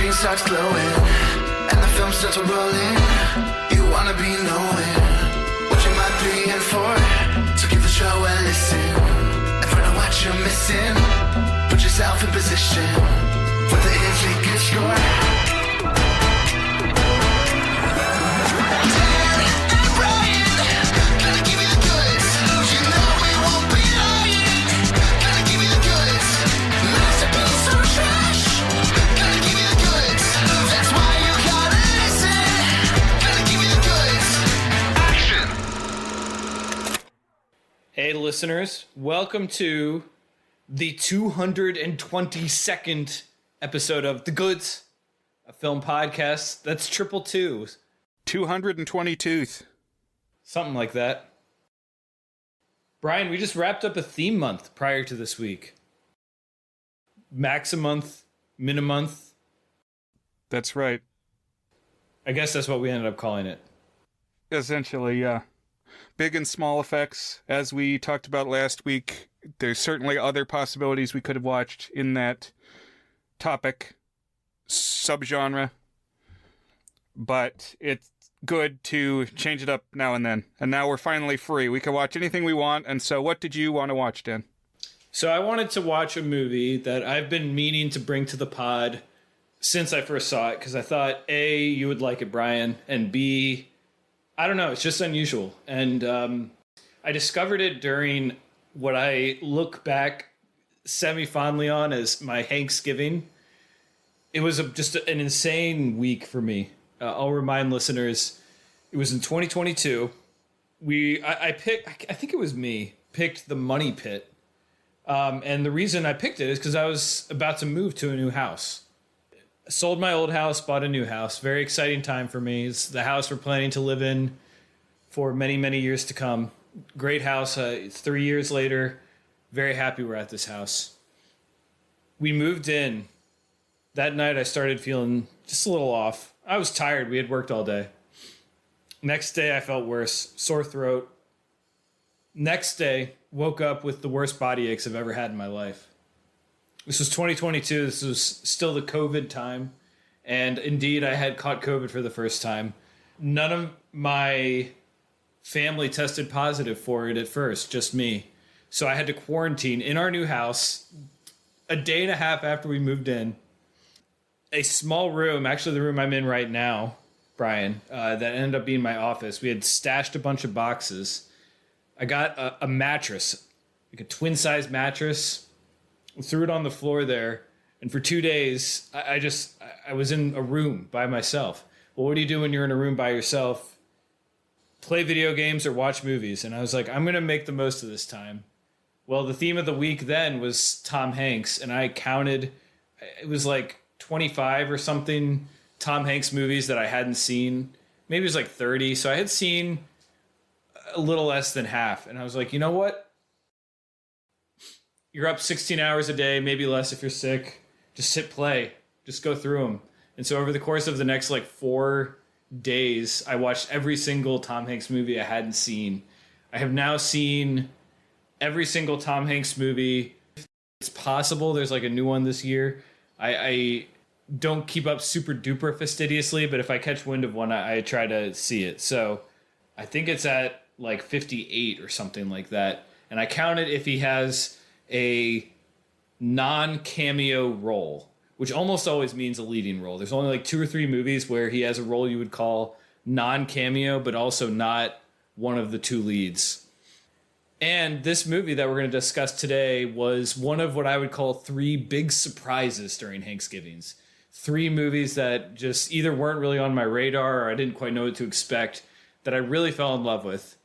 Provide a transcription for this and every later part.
screen starts glowing, and the film starts rolling. You wanna be knowing what you might be in for, so give the show a listen and find out what you're missing. Put yourself in position for the easy good score. Hey listeners, welcome to the 222nd episode of The Goods, a film podcast that's triple twos. 222th. Something like that. Brian, we just wrapped up a theme month prior to this week. Max-a-month, min-a-month. That's right. I guess that's what we ended up calling it. Essentially, yeah. Big and small effects, as we talked about last week. There's certainly other possibilities we could have watched in that topic, subgenre. But it's good to change it up now and then. And now we're finally free. We can watch anything we want. And so what did you want to watch, Dan? So I wanted to watch a movie that I've been meaning to bring to the pod since I first saw it, because I thought, A, you would like it, Brian, and B, I don't know, it's just unusual. And I discovered it during what I look back semi-fondly on as my Thanksgiving. It was just an insane week for me. I'll remind listeners, it was in 2022. I think it was me, picked The Money Pit. And the reason I picked it is because I was about to move to a new house. I sold my old house, bought a new house. Very exciting time for me. It's the house we're planning to live in for many, many years to come. Great house. 3 years later, very happy we're at this house. We moved in. That night I started feeling just a little off. I was tired. We had worked all day. Next day I felt worse. Sore throat. Next day, woke up with the worst body aches I've ever had in my life. This was 2022. This was still the COVID time. And indeed, I had caught COVID for the first time. None of my family tested positive for it at first, just me. So I had to quarantine in our new house a day and a half after we moved in. A small room, actually the room I'm in right now, Brian, that ended up being my office. We had stashed a bunch of boxes. I got a mattress, like a twin-size mattress. Threw it on the floor there, and for 2 days, I was in a room by myself. Well, what do you do when you're in a room by yourself? Play video games or watch movies. And I was like, I'm going to make the most of this time. Well, the theme of the week then was Tom Hanks, and I counted, it was like 25 or something Tom Hanks movies that I hadn't seen. Maybe it was like 30. So I had seen a little less than half. And I was like, you know what? You're up 16 hours a day, maybe less if you're sick. Just hit play. Just go through them. And so over the course of the next 4 days, I watched every single Tom Hanks movie I hadn't seen. I have now seen every single Tom Hanks movie. It's possible there's a new one this year. I don't keep up super duper fastidiously, but if I catch wind of one, I try to see it. So I think it's at 58 or something like that. And I counted if he has a non-cameo role, which almost always means a leading role. There's only 2 or 3 movies where he has a role you would call non-cameo, but also not one of the 2 leads. And this movie that we're going to discuss today was one of what I would call 3 big surprises during Thanksgivings. 3 movies that just either weren't really on my radar or I didn't quite know what to expect, that I really fell in love with.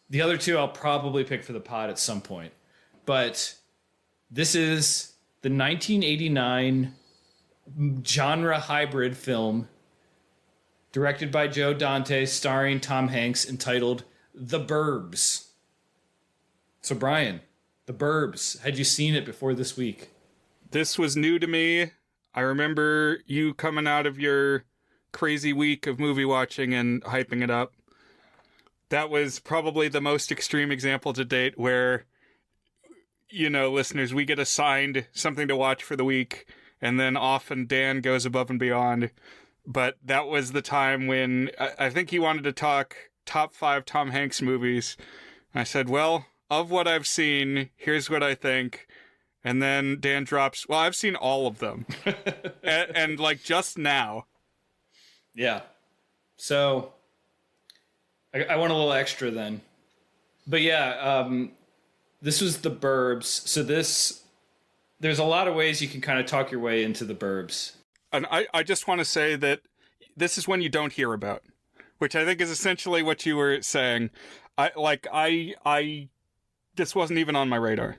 The other 2 I'll probably pick for the pod at some point. But this is the 1989 genre hybrid film directed by Joe Dante, starring Tom Hanks, entitled The Burbs. So Brian, The Burbs, had you seen it before this week? This was new to me. I remember you coming out of your crazy week of movie watching and hyping it up. That was probably the most extreme example to date where, listeners, we get assigned something to watch for the week, and then often Dan goes above and beyond. But that was the time when I think he wanted to talk top 5 Tom Hanks movies. I said, well, of what I've seen, here's what I think. And then Dan drops, well, I've seen all of them. and like just now. Yeah. So I want a little extra then. But yeah, this was the Burbs. So there's a lot of ways you can kind of talk your way into the Burbs. And I just want to say that this is one you don't hear about, which I think is essentially what you were saying. This wasn't even on my radar.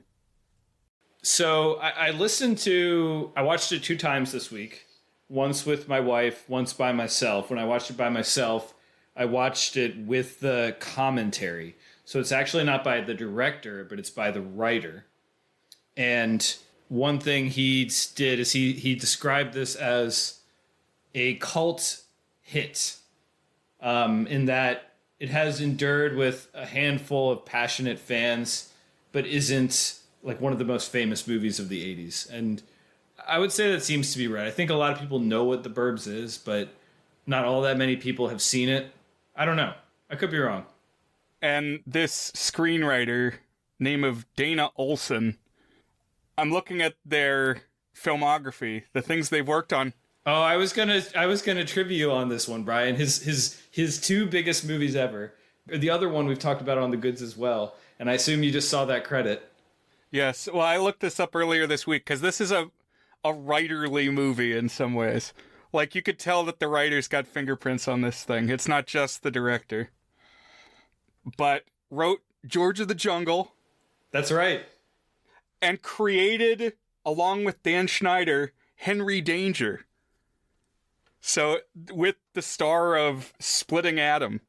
So I watched it 2 times this week. Once with my wife, once by myself. When I watched it by myself, I watched it with the commentary. So it's actually not by the director, but it's by the writer. And one thing he did is he described this as a cult hit, in that it has endured with a handful of passionate fans, but isn't like one of the most famous movies of the 80s. And I would say that seems to be right. I think a lot of people know what the Burbs is, but not all that many people have seen it. I don't know. I could be wrong. And this screenwriter, name of Dana Olson, I'm looking at their filmography, the things they've worked on. Oh, I was gonna trivia you on this one, Brian. His 2 biggest movies ever. The other one we've talked about on the goods as well, and I assume you just saw that credit. Yes, well, I looked this up earlier this week because this is a writerly movie in some ways. Like, you could tell that the writers got fingerprints on this thing. It's not just the director. But wrote George of the Jungle. That's right. And created, along with Dan Schneider, Henry Danger. So, with the star of Splitting Atom.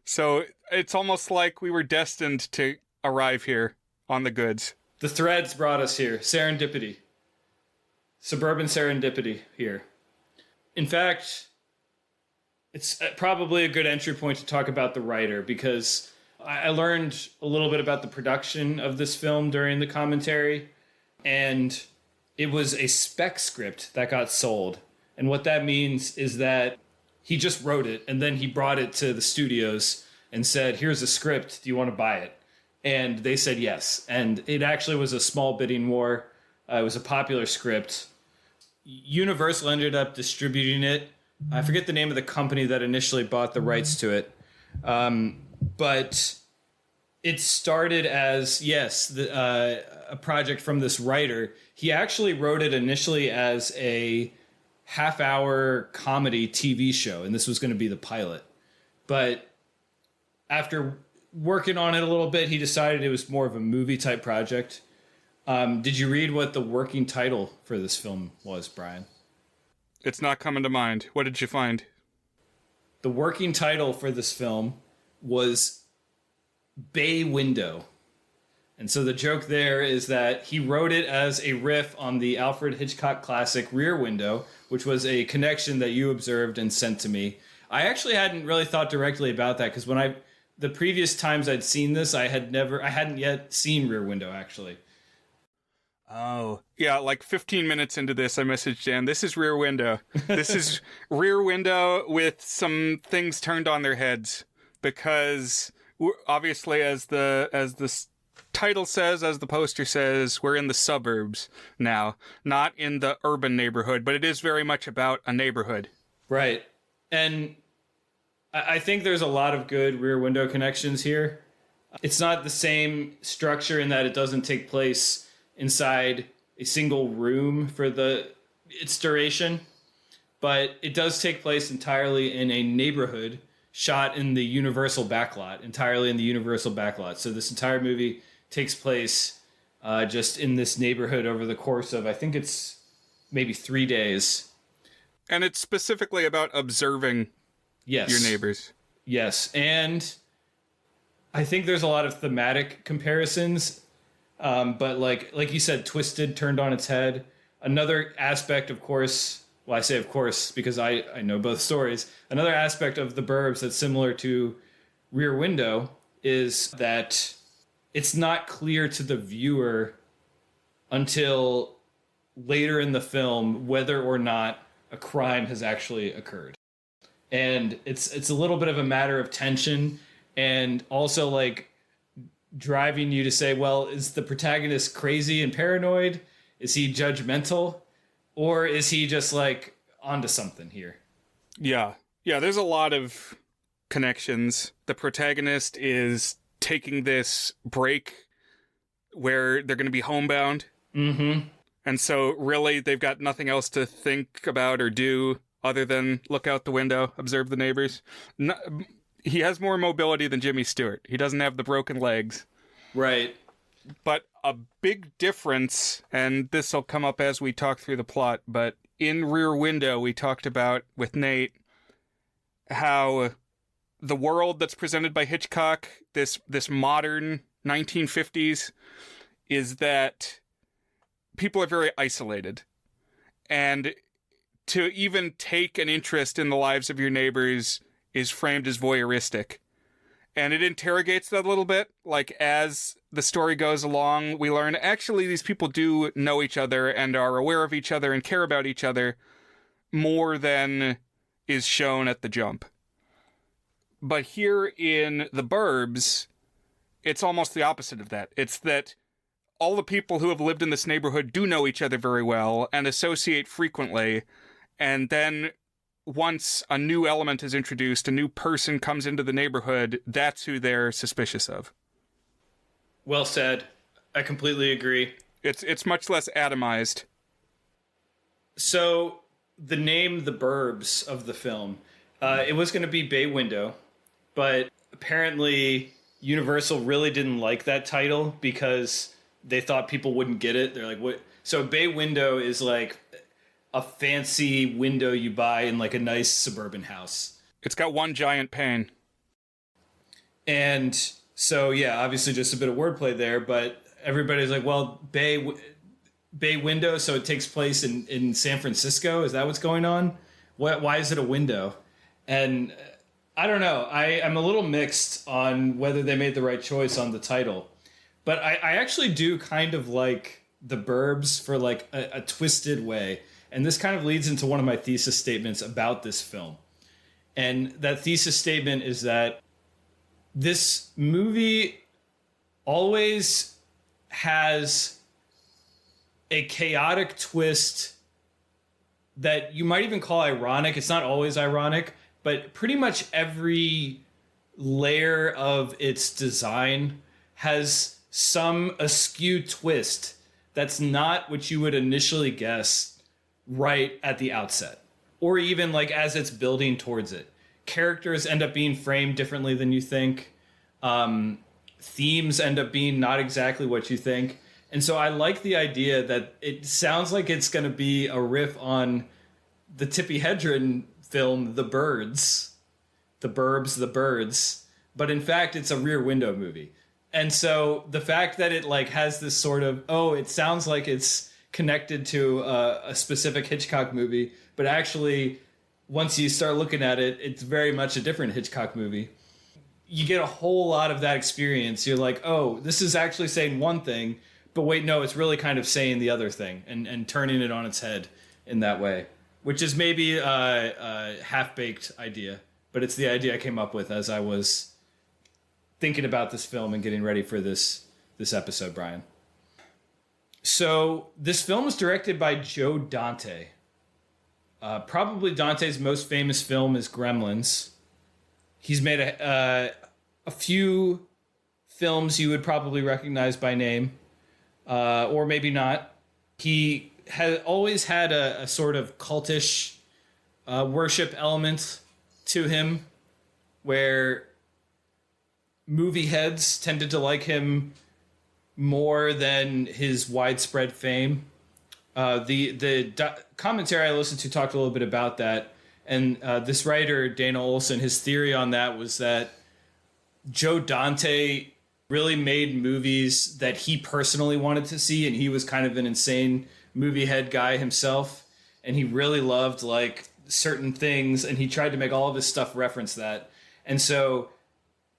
So, it's almost like we were destined to arrive here on the goods. The threads brought us here. Serendipity. Suburban serendipity here. In fact, it's probably a good entry point to talk about the writer, because I learned a little bit about the production of this film during the commentary, and it was a spec script that got sold. And what that means is that he just wrote it, and then he brought it to the studios and said, here's a script, do you want to buy it? And they said yes. And it actually was a small bidding war. It was a popular script. Universal ended up distributing it. I forget the name of the company that initially bought the rights to it. But it started as, yes, a project from this writer. He actually wrote it initially as a half-hour comedy TV show, and this was going to be the pilot. But after working on it a little bit, he decided it was more of a movie-type project. Did you read what the working title for this film was, Brian? It's not coming to mind. What did you find? The working title for this film was Bay Window. And so the joke there is that he wrote it as a riff on the Alfred Hitchcock classic Rear Window, which was a connection that you observed and sent to me. I actually hadn't really thought directly about that, because the previous times I'd seen this, I hadn't yet seen Rear Window, actually. Oh. Yeah, like 15 minutes into this, I messaged Dan, this is Rear Window. This is Rear Window with some things turned on their heads. Because, obviously, as the title says, as the poster says, we're in the suburbs now. Not in the urban neighborhood, but it is very much about a neighborhood. Right. And I think there's a lot of good Rear Window connections here. It's not the same structure in that it doesn't take place inside a single room for its duration, but it does take place entirely in a neighborhood shot in the Universal backlot, So this entire movie takes place just in this neighborhood over the course of, I think it's maybe 3 days. And it's specifically about observing your neighbors. Yes, and I think there's a lot of thematic comparisons. But like you said, twisted, turned on its head. Another aspect, of course, well, I say of course because I know both stories. Another aspect of the Burbs that's similar to Rear Window is that it's not clear to the viewer until later in the film whether or not a crime has actually occurred. And it's a little bit of a matter of tension, and also like driving you to say, well, is the protagonist crazy and paranoid? Is he judgmental? Or is he just like onto something here? Yeah. Yeah, there's a lot of connections. The protagonist is taking this break where they're going to be homebound. Mm-hmm. And so really they've got nothing else to think about or do other than look out the window, observe the neighbors. No, he has more mobility than Jimmy Stewart. He doesn't have the broken legs. Right. But a big difference, and this will come up as we talk through the plot, but in Rear Window we talked about with Nate how the world that's presented by Hitchcock, this modern 1950s, is that people are very isolated. And to even take an interest in the lives of your neighbors is framed as voyeuristic. And it interrogates that a little bit. Like, as the story goes along, we learn actually these people do know each other and are aware of each other and care about each other more than is shown at the jump. But here in the Burbs, it's almost the opposite of that. It's that all the people who have lived in this neighborhood do know each other very well and associate frequently. And then once a new element is introduced, a new person comes into the neighborhood, that's who they're suspicious of. Well said. I completely agree. It's much less atomized. So the name The Burbs of the film, it was going to be Bay Window, but apparently Universal really didn't like that title because they thought people wouldn't get it. They're like, what? So Bay Window is like a fancy window you buy in like a nice suburban house. It's got one giant pane. And so, yeah, obviously just a bit of wordplay there, but everybody's like, well, Bay Window, so it takes place in San Francisco? Is that what's going on? Why is it a window? And I don't know. I'm a little mixed on whether they made the right choice on the title. But I actually do kind of like The Burbs for like a twisted way. And this kind of leads into one of my thesis statements about this film. And that thesis statement is that this movie always has a chaotic twist that you might even call ironic. It's not always ironic, but pretty much every layer of its design has some askew twist that's not what you would initially guess right at the outset, or even like as it's building towards it. Characters end up being framed differently than you think. Themes end up being not exactly what you think. And so I like the idea that it sounds like it's going to be a riff on the Tippi Hedren film, The Birds, The Burbs, The Birds, but in fact, it's a Rear Window movie. And so the fact that it like has this sort of, it sounds like it's connected to a specific Hitchcock movie, but actually, once you start looking at it, it's very much a different Hitchcock movie. You get a whole lot of that experience. You're like, oh, this is actually saying one thing, but wait, no, it's really kind of saying the other thing and turning it on its head in that way, which is maybe a half-baked idea, but it's the idea I came up with as I was thinking about this film and getting ready for this episode, Brian. So this film was directed by Joe Dante. Probably Dante's most famous film is Gremlins. He's made a few films you would probably recognize by name, or maybe not. He had always had a sort of cultish worship element to him, where movie heads tended to like him more than his widespread fame. The commentary I listened to talked a little bit about that, and this writer, Dana Olson, his theory on that was that Joe Dante really made movies that he personally wanted to see, and he was kind of an insane movie head guy himself, and he really loved like certain things, and he tried to make all of his stuff reference that, and so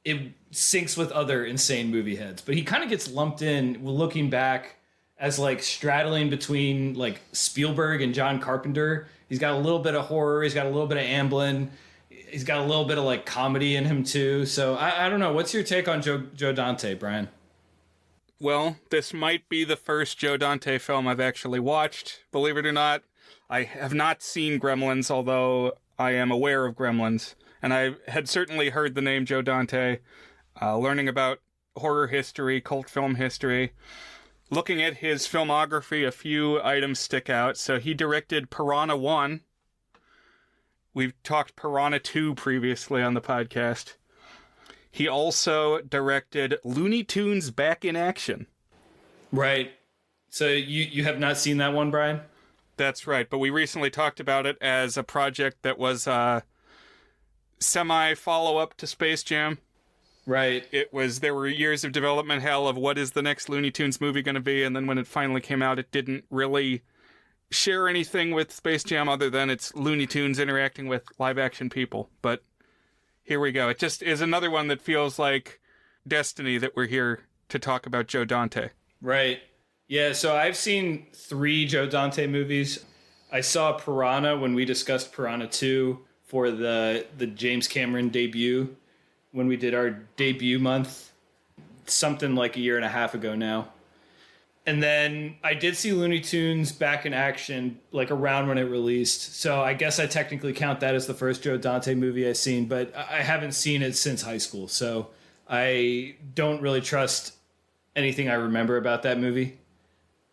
it syncs with other insane movie heads. But he kind of gets lumped in, looking back as like straddling between like Spielberg and John Carpenter. He's got a little bit of horror. He's got a little bit of Amblin. He's got a little bit of like comedy in him too. So I don't know. What's your take on Joe Dante, Brian? Well, this might be the first Joe Dante film I've actually watched. Believe it or not, I have not seen Gremlins, although I am aware of Gremlins. And I had certainly heard the name Joe Dante, learning about horror history, cult film history. Looking at his filmography, a few items stick out. So he directed Piranha 1. We've talked Piranha 2 previously on the podcast. He also directed Looney Tunes Back in Action. Right. So you have not seen that one, Brian? That's right, but we recently talked about it as a project that was a semi-follow-up to Space Jam. Right. There were years of development hell of what is the next Looney Tunes movie going to be, and then when it finally came out, it didn't really share anything with Space Jam other than it's Looney Tunes interacting with live-action people, but here we go. It just is another one that feels like destiny that we're here to talk about Joe Dante. Right. Yeah, so I've seen 3 Joe Dante movies. I saw Piranha when we discussed Piranha 2 for the James Cameron debut, when we did our debut month, something like a year and a half ago now. And then I did see Looney Tunes Back in Action like around when it released. So I guess I technically count that as the first Joe Dante movie I've seen, but I haven't seen it since high school. So I don't really trust anything I remember about that movie.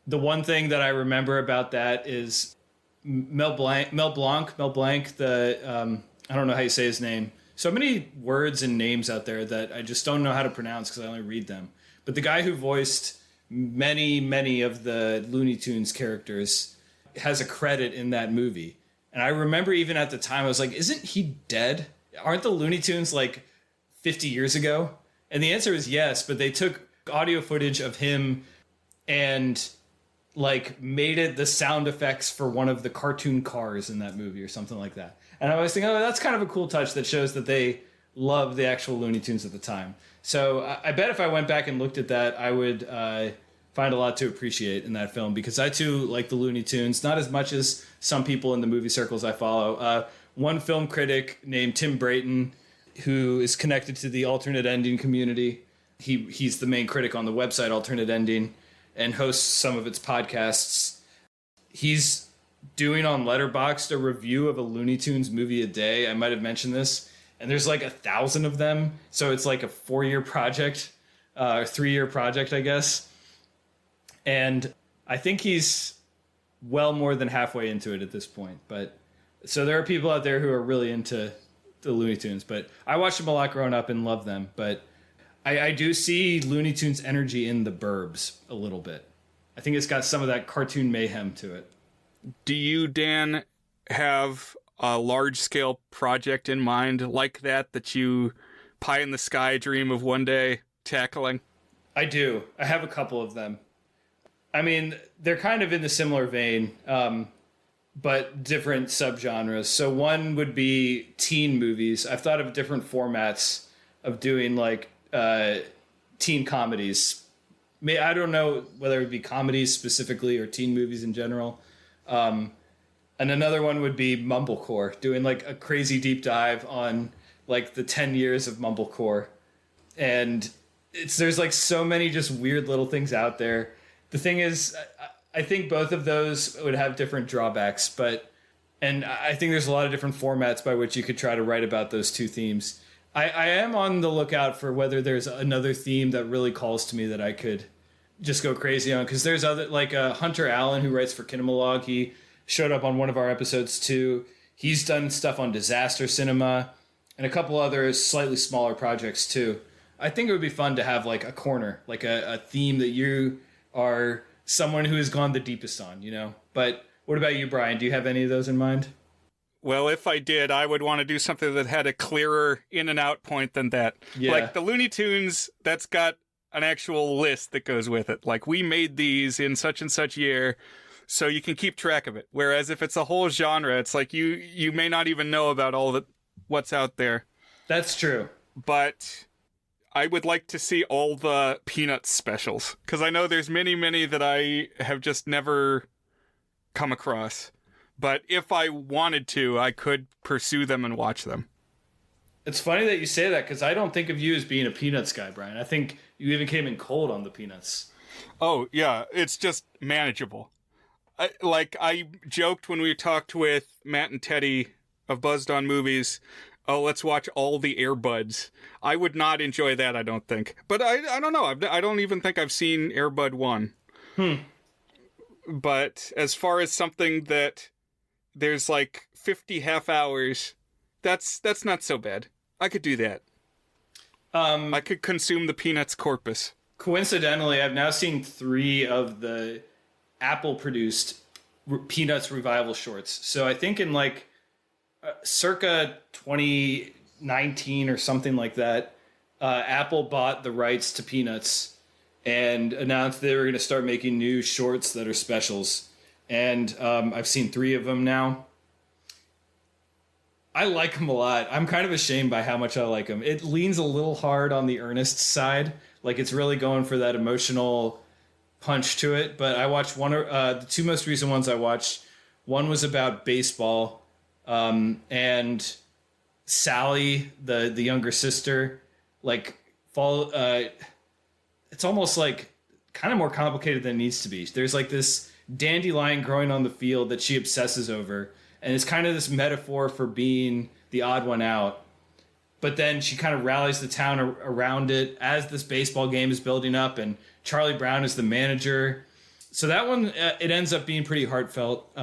The one thing that I remember about that is Mel Blanc, the, I don't know how you say his name. So many words and names out there that I just don't know how to pronounce because I only read them. But the guy who voiced many of the Looney Tunes characters has a credit in that movie. And I remember even at the time, I was like, isn't he dead? Aren't the Looney Tunes like 50 years ago? And the answer is yes, but they took audio footage of him and like made it the sound effects for one of the cartoon cars in that movie or something like that. And I was thinking, oh, that's kind of a cool touch that shows that they loved the actual Looney Tunes at the time. So I bet if I went back and looked at that, I would find a lot to appreciate in that film, because I too like the Looney Tunes, not as much as some people in the movie circles I follow. One film critic named Tim Brayton, who is connected to the alternate ending community. He's the main critic on the website Alternate Ending and hosts some of its podcasts. He's doing on Letterboxd a review of a Looney Tunes movie a day. I might have mentioned this. And there's like 1,000 of them. So it's like a 4-year project, or 3-year project, I guess. And I think he's well more than halfway into it at this point. But so there are people out there who are really into the Looney Tunes. But I watched them a lot growing up and love them. But I do see Looney Tunes energy in the Burbs a little bit. I think it's got some of that cartoon mayhem to it. Do you, Dan, have a large-scale project in mind like that you pie-in-the-sky dream of one day tackling? I do. I have a couple of them. I mean, they're kind of in the similar vein, but different subgenres. So one would be teen movies. I've thought of different formats of doing like teen comedies. I don't know whether it would be comedies specifically or teen movies in general. And another one would be mumblecore, doing like a crazy deep dive on like the 10 years of mumblecore. And there's like so many just weird little things out there. The thing is, I think both of those would have different drawbacks, and I think there's a lot of different formats by which you could try to write about those two themes. I am on the lookout for whether there's another theme that really calls to me that I could just go crazy on, because there's other, like Hunter Allen, who writes for Kinemalog. He showed up on one of our episodes too. He's done stuff on disaster cinema and a couple other slightly smaller projects too. I think it would be fun to have like a corner, like a theme that you are someone who has gone the deepest on, you know? But what about you, Brian? Do you have any of those in mind? Well, if I did, I would want to do something that had a clearer in and out point than that. Yeah. Like the Looney Tunes, that's got an actual list that goes with it. Like, we made these in such and such year, so you can keep track of it. Whereas if it's a whole genre, it's like you may not even know about all what's out there. That's true. But I would like to see all the Peanuts specials, because I know there's many that I have just never come across. But if I wanted to, I could pursue them and watch them. It's funny that you say that, because I don't think of you as being a Peanuts guy, Brian. I think you even came in cold on the Peanuts. Oh, yeah, it's just manageable. I joked when we talked with Matt and Teddy of Buzzed on Movies, oh, let's watch all the Air Buds. I would not enjoy that, I don't think. But I don't know. I don't even think I've seen Air Bud 1. But as far as something that there's like 50 half hours, that's not so bad. I could do that. I could consume the Peanuts corpus. Coincidentally, I've now seen 3 of the Apple-produced Peanuts revival shorts. So I think in like circa 2019 or something like that, Apple bought the rights to Peanuts and announced they were going to start making new shorts that are specials. And I've seen 3 of them now. I like them a lot. I'm kind of ashamed by how much I like them. It leans a little hard on the earnest side. Like, it's really going for that emotional punch to it. But I watched the 2 most recent ones I watched. One was about baseball, and Sally, the younger sister, like, it's almost like kind of more complicated than it needs to be. There's like this dandelion growing on the field that she obsesses over. And it's kind of this metaphor for being the odd one out. But then she kind of rallies the town around it as this baseball game is building up. And Charlie Brown is the manager. So that one, it ends up being pretty heartfelt.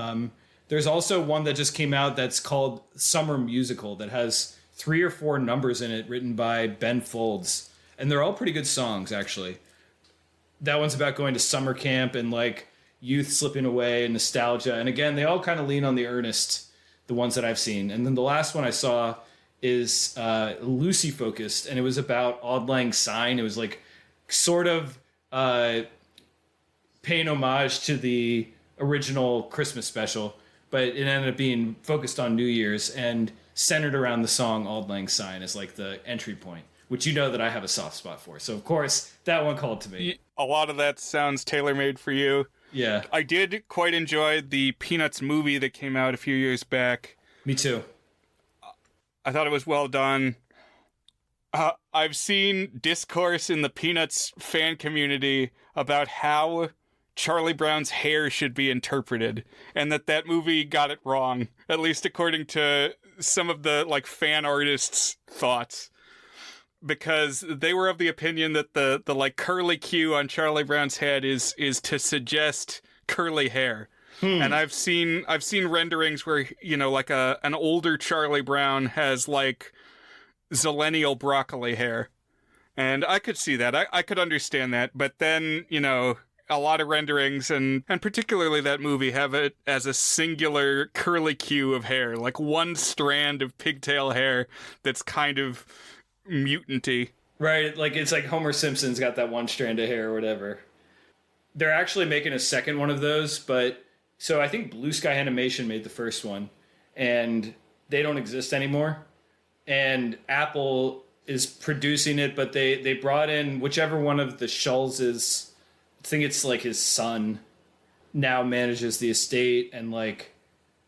There's also one that just came out that's called Summer Musical that has 3 or 4 numbers in it written by Ben Folds. And they're all pretty good songs, actually. That one's about going to summer camp and like youth slipping away and nostalgia. And again, they all kind of lean on the earnest, the ones that I've seen. And then the last one I saw is Lucy focused, and it was about Auld Lang Syne. It was like sort of paying homage to the original Christmas special, but it ended up being focused on New Year's and centered around the song Auld Lang Syne as like the entry point, which you know that I have a soft spot for. So of course that one called to me. A lot of that sounds tailor-made for you. Yeah. I did quite enjoy the Peanuts movie that came out a few years back. Me too. I thought it was well done. I've seen discourse in the Peanuts fan community about how Charlie Brown's hair should be interpreted, and that movie got it wrong, at least according to some of the like fan artists' thoughts. Because they were of the opinion that the like curly Q on Charlie Brown's head is to suggest curly hair. And I've seen renderings where, you know, like an older Charlie Brown has like zillennial broccoli hair. And I could see that. I could understand that. But then, you know, a lot of renderings and particularly that movie have it as a singular curly Q of hair, like one strand of pigtail hair that's kind of mutanty. Right, like it's like Homer Simpson's got that one strand of hair or whatever. They're actually making a second one of those, but so I think Blue Sky Animation made the first one, and they don't exist anymore. And Apple is producing it, but they brought in whichever one of the Schulz is, I think it's like his son, now manages the estate and like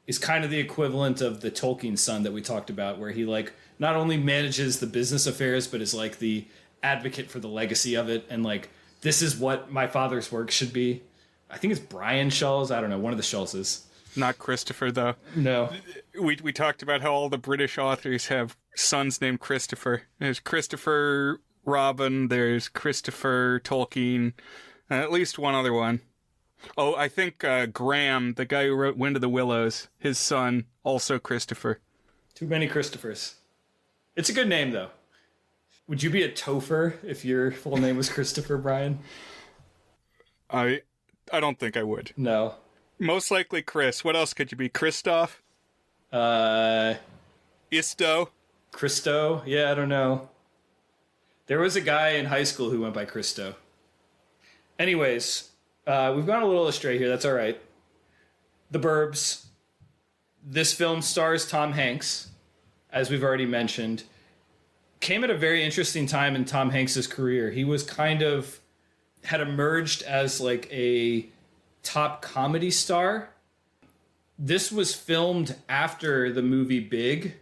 is kind of the equivalent of the Tolkien son that we talked about, where he like not only manages the business affairs, but is like the advocate for the legacy of it. And like, this is what my father's work should be. I think it's Brian Schulz. I don't know. One of the Schulzes. Not Christopher, though. No. We talked about how all the British authors have sons named Christopher. There's Christopher Robin. There's Christopher Tolkien. At least one other one. Oh, I think Graham, the guy who wrote Wind of the Willows, his son, also Christopher. Too many Christophers. It's a good name, though. Would you be a Topher if your full name was Christopher, Brian? I don't think I would. No. Most likely Chris. What else could you be? Christoph? Isto? Christo? Yeah, I don't know. There was a guy in high school who went by Christo. Anyways, we've gone a little astray here. That's all right. The Burbs. This film stars Tom Hanks, as we've already mentioned. came at a very interesting time in Tom Hanks's career. He was had emerged as like a top comedy star. This was filmed after the movie Big,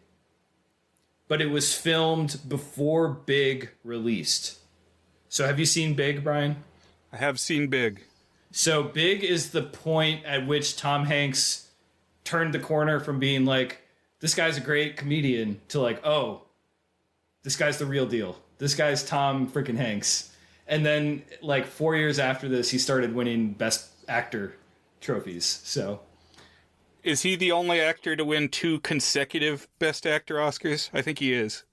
but it was filmed before Big released. So have you seen Big, Brian? I have seen Big. So Big is the point at which Tom Hanks turned the corner from being like, this guy's a great comedian, to like, oh, this guy's the real deal. This guy's Tom freaking Hanks. And then like 4 years after this, he started winning Best Actor trophies. So is he the only actor to win 2 consecutive Best Actor Oscars? I think he is.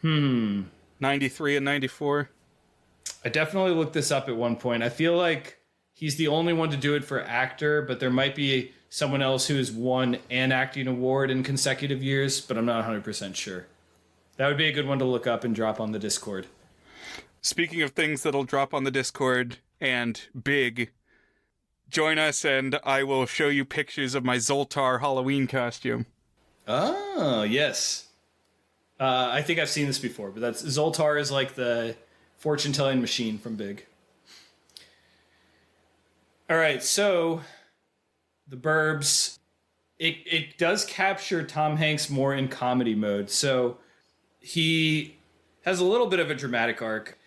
93 and 94. I definitely looked this up at one point. I feel like he's the only one to do it for actor, but there might be someone else who has won an acting award in consecutive years, but I'm not 100% sure. That would be a good one to look up and drop on the Discord. Speaking of things that'll drop on the Discord and Big, join us and I will show you pictures of my Zoltar Halloween costume. Oh, yes. I think I've seen this before, but Zoltar is like the fortune-telling machine from Big. All right, so the Burbs, it does capture Tom Hanks more in comedy mode. So he has a little bit of a dramatic arc.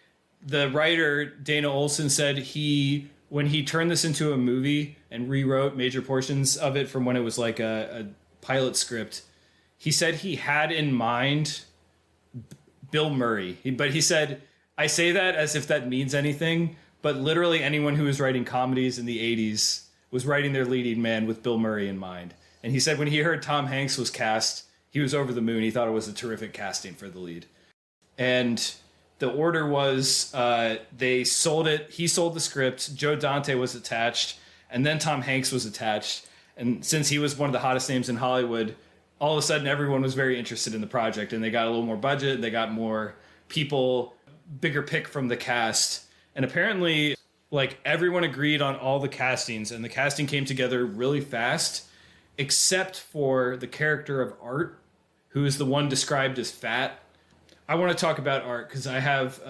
The writer, Dana Olson, said when he turned this into a movie and rewrote major portions of it from when it was like a pilot script, he said he had in mind Bill Murray. But he said, I say that as if that means anything, but literally anyone who was writing comedies in the 80s was writing their leading man with Bill Murray in mind. And he said when he heard Tom Hanks was cast, he was over the moon. He thought it was a terrific casting for the lead. And the order was they sold it. He sold the script. Joe Dante was attached. And then Tom Hanks was attached. And since he was one of the hottest names in Hollywood, all of a sudden everyone was very interested in the project. And they got a little more budget. They got more people, bigger pick from the cast. And apparently, like, everyone agreed on all the castings. And the casting came together really fast, except for the character of Art, who is the one described as fat. I want to talk about Art because I have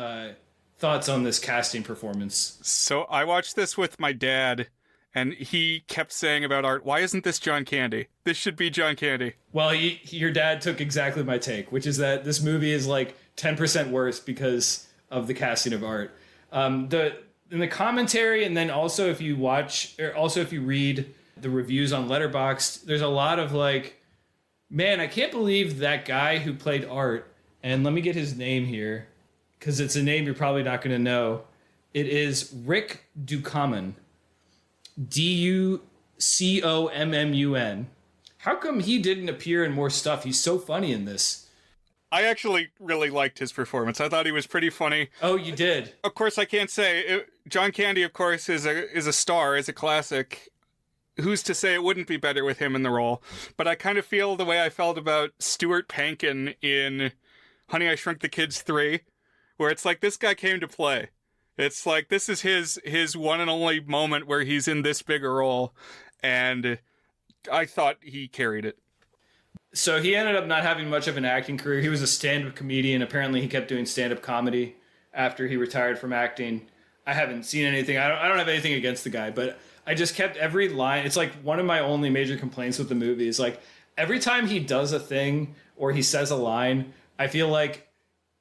thoughts on this casting performance. So I watched this with my dad, and he kept saying about Art, why isn't this John Candy? This should be John Candy. Well, your dad took exactly my take, which is that this movie is like 10% worse because of the casting of Art. In the commentary, and then also if you read the reviews on Letterboxd, there's a lot of like, man, I can't believe that guy who played Art. And let me get his name here, because it's a name you're probably not going to know. It is Rick Ducommun. Ducommun. How come he didn't appear in more stuff? He's so funny in this. I actually really liked his performance. I thought he was pretty funny. Oh, you did? Of course, I can't say. John Candy, of course, is a star, is a classic. Who's to say it wouldn't be better with him in the role? But I kind of feel the way I felt about Stuart Pankin in Honey, I Shrunk the Kids 3, where it's like this guy came to play. It's like this is his one and only moment where he's in this big a role, and I thought he carried it. So he ended up not having much of an acting career. He was a stand-up comedian. Apparently he kept doing stand-up comedy after he retired from acting. I haven't seen anything. I don't have anything against the guy, but I just kept every line. It's like one of my only major complaints with the movie is like every time he does a thing or he says a line, I feel like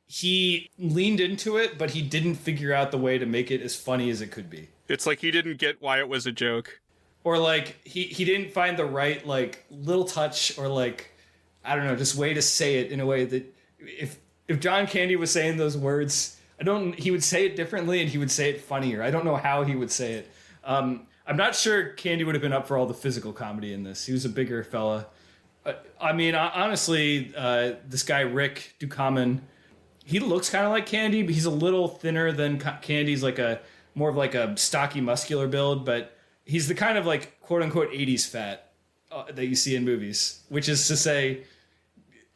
he leaned into it, but he didn't figure out the way to make it as funny as it could be. It's like he didn't get why it was a joke. Or like he didn't find the right like little touch or like, I don't know, just way to say it in a way that if John Candy was saying those words, he would say it differently and he would say it funnier. I don't know how he would say it. I'm not sure Candy would have been up for all the physical comedy in this. He was a bigger fella. I mean, honestly, this guy, Rick Ducommun, he looks kind of like Candy, but he's a little thinner than Candy. He's like more of like a stocky, muscular build, but he's the kind of like quote unquote 80s fat that you see in movies, which is to say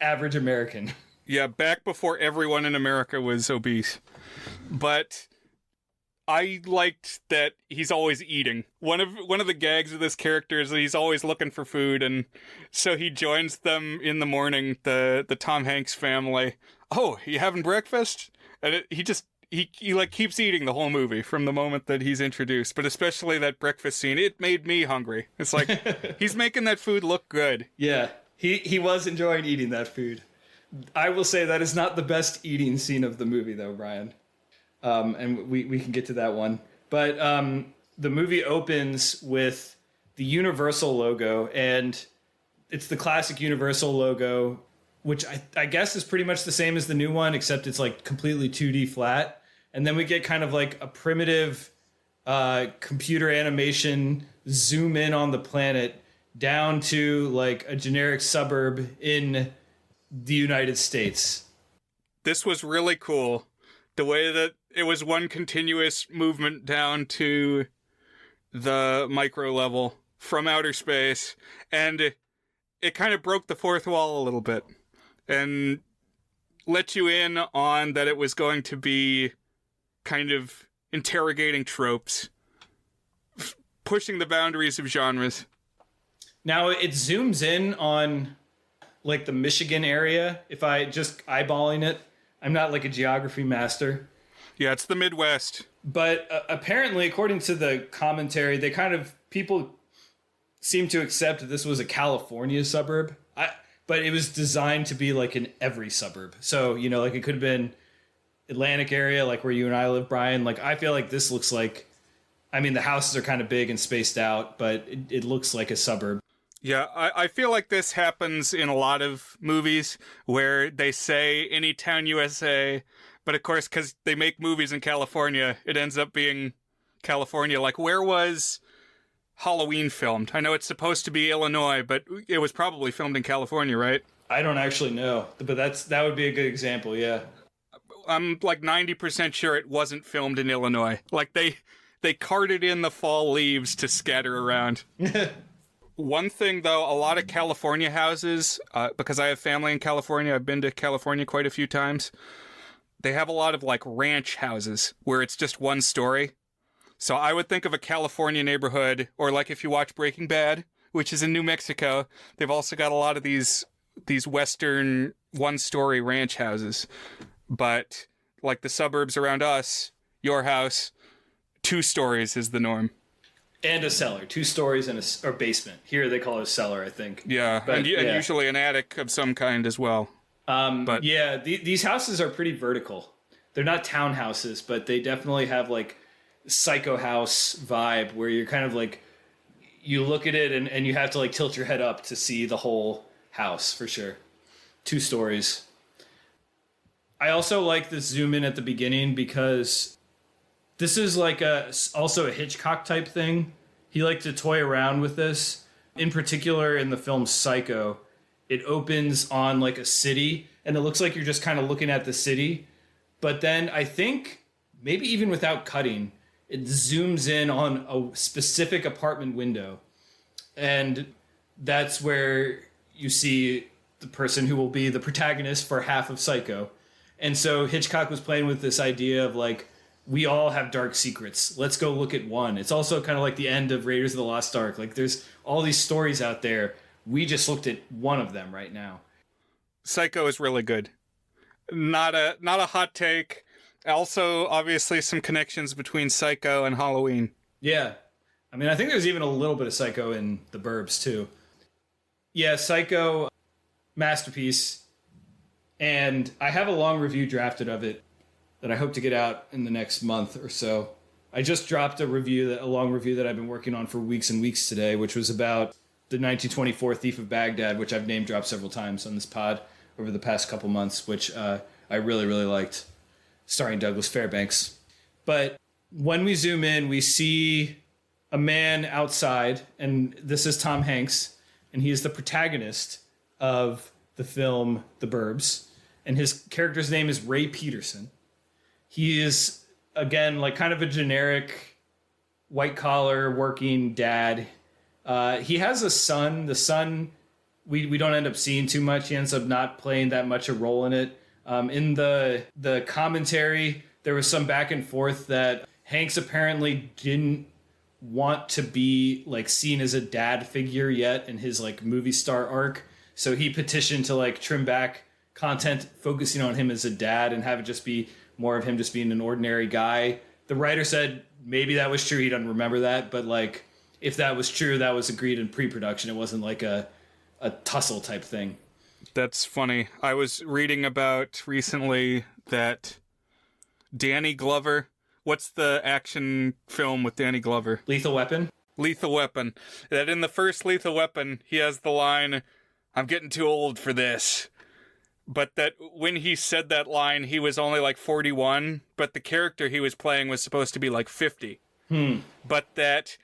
average American. Yeah, back before everyone in America was obese. But I liked that he's always eating. One of the gags of this character is that he's always looking for food, and so he joins them in the morning, the Tom Hanks family. "Oh, you having breakfast?" And he like keeps eating the whole movie from the moment that he's introduced, but especially that breakfast scene. It made me hungry. It's like he's making that food look good. Yeah, he was enjoying eating that food. I will say that is not the best eating scene of the movie, though, Brian. And we can get to that one. But the movie opens with the Universal logo, and it's the classic Universal logo, which I guess is pretty much the same as the new one, except it's like completely 2D flat. And then we get kind of like a primitive computer animation zoom in on the planet down to like a generic suburb in the United States. This was really cool. The way that it was one continuous movement down to the micro level from outer space, and it kind of broke the fourth wall a little bit and let you in on that it was going to be kind of interrogating tropes, pushing the boundaries of genres. Now it zooms in on like the Michigan area. If I just eyeballing it, I'm not like a geography master. Yeah, it's the Midwest. But apparently, according to the commentary, people seem to accept that this was a California suburb. But it was designed to be like in every suburb. So, like it could have been Atlantic area, like where you and I live, Brian. Like, I feel like this looks like, the houses are kind of big and spaced out, but it looks like a suburb. Yeah, I feel like this happens in a lot of movies where they say any town USA, but of course, because they make movies in California, it ends up being California. Like, where was Halloween filmed? I know it's supposed to be Illinois, but it was probably filmed in California, right? I don't actually know, but that would be a good example, yeah. I'm like 90% sure it wasn't filmed in Illinois. Like, they carted in the fall leaves to scatter around. One thing, though, a lot of California houses, because I have family in California, I've been to California quite a few times, they have a lot of, like, ranch houses where it's just one story. So I would think of a California neighborhood, or like if you watch Breaking Bad, which is in New Mexico, they've also got a lot of these Western one-story ranch houses. But, like the suburbs around us, your house, 2 stories is the norm. And a cellar, 2 stories and or basement. Here they call it a cellar, I think. Yeah, and usually an attic of some kind as well. But yeah, these houses are pretty vertical. They're not townhouses, but they definitely have like psycho house vibe where you're kind of like, you look at it and you have to like tilt your head up to see the whole house for sure. 2 stories. I also like the zoom in at the beginning because this is like also a Hitchcock type thing. He liked to toy around with this. In particular, in the film Psycho, it opens on like a city, and it looks like you're just kind of looking at the city. But then I think, maybe even without cutting, it zooms in on a specific apartment window. And that's where you see the person who will be the protagonist for half of Psycho. And so Hitchcock was playing with this idea of like, we all have dark secrets. Let's go look at one. It's also kind of like the end of Raiders of the Lost Ark. Like there's all these stories out there. We just looked at one of them right now. Psycho is really good. Not a hot take. Also, obviously, some connections between Psycho and Halloween. Yeah. I think there's even a little bit of Psycho in the Burbs, too. Yeah, Psycho, masterpiece. And I have a long review drafted of it that I hope to get out in the next month or so. I just dropped a long review that I've been working on for weeks and weeks today, which was about the 1924 Thief of Baghdad, which I've name dropped several times on this pod over the past couple months, which I really, really liked, starring Douglas Fairbanks. But when we zoom in, we see a man outside, and this is Tom Hanks, and he is the protagonist of the film The Burbs, and his character's name is Ray Peterson. He is, again, like kind of a generic white-collar working dad. He has a son. The son, we don't end up seeing too much. He ends up not playing that much a role in it. In the commentary, there was some back and forth that Hanks apparently didn't want to be like seen as a dad figure yet in his like movie star arc. So he petitioned to like trim back content focusing on him as a dad and have it just be more of him just being an ordinary guy. The writer said maybe that was true. He doesn't remember that, but like if that was true, that was agreed in pre-production. It wasn't like a tussle type thing. That's funny. I was reading about recently that Danny Glover, what's the action film with Danny Glover? Lethal Weapon? Lethal Weapon. That in the first Lethal Weapon, he has the line, "I'm getting too old for this." But that when he said that line, he was only like 41, but the character he was playing was supposed to be like 50. But that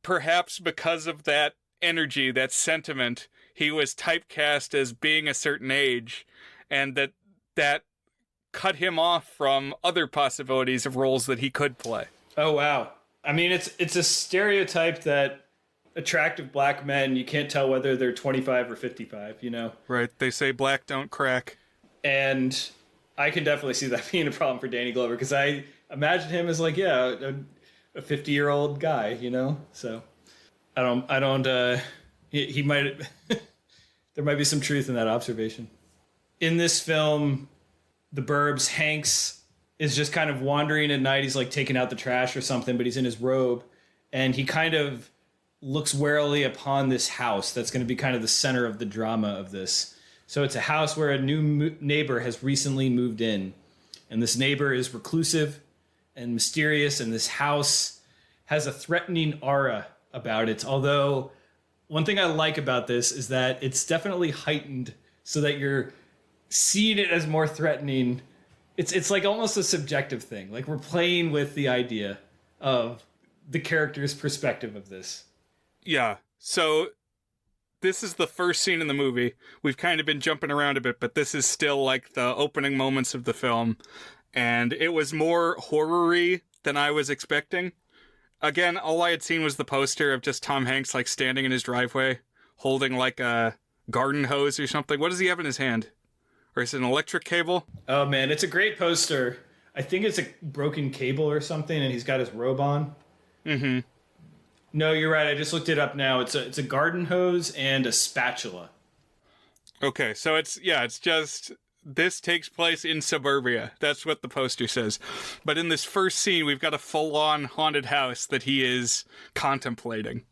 perhaps because of that energy, that sentiment, he was typecast as being a certain age, and that cut him off from other possibilities of roles that he could play. Oh, wow. I mean, it's a stereotype that attractive black men, you can't tell whether they're 25 or 55, you know? Right. They say black don't crack. And I can definitely see that being a problem for Danny Glover, because I imagine him as like, yeah, a 50-year-old guy, you know? So he might, there might be some truth in that observation. In this film, the Burbs, Hanks is just kind of wandering at night. He's like taking out the trash or something, but he's in his robe, and he kind of looks warily upon this house that's going to be kind of the center of the drama of this. So it's a house where a new neighbor has recently moved in, and this neighbor is reclusive and mysterious, and this house has a threatening aura about it. Although one thing I like about this is that it's definitely heightened so that you're seeing it as more threatening. It's like almost a subjective thing. Like we're playing with the idea of the character's perspective of this. Yeah. So this is the first scene in the movie. We've kind of been jumping around a bit, but this is still like the opening moments of the film. And it was more horror-y than I was expecting. Again, all I had seen was the poster of just Tom Hanks like standing in his driveway, holding like a garden hose or something. What does he have in his hand? Or is it an electric cable? Oh man, it's a great poster. I think it's a broken cable or something, and he's got his robe on. Mm-hmm. No, you're right. I just looked it up now. It's a garden hose and a spatula. Okay, so it's just, this takes place in suburbia. That's what the poster says. But in this first scene, we've got a full-on haunted house that he is contemplating.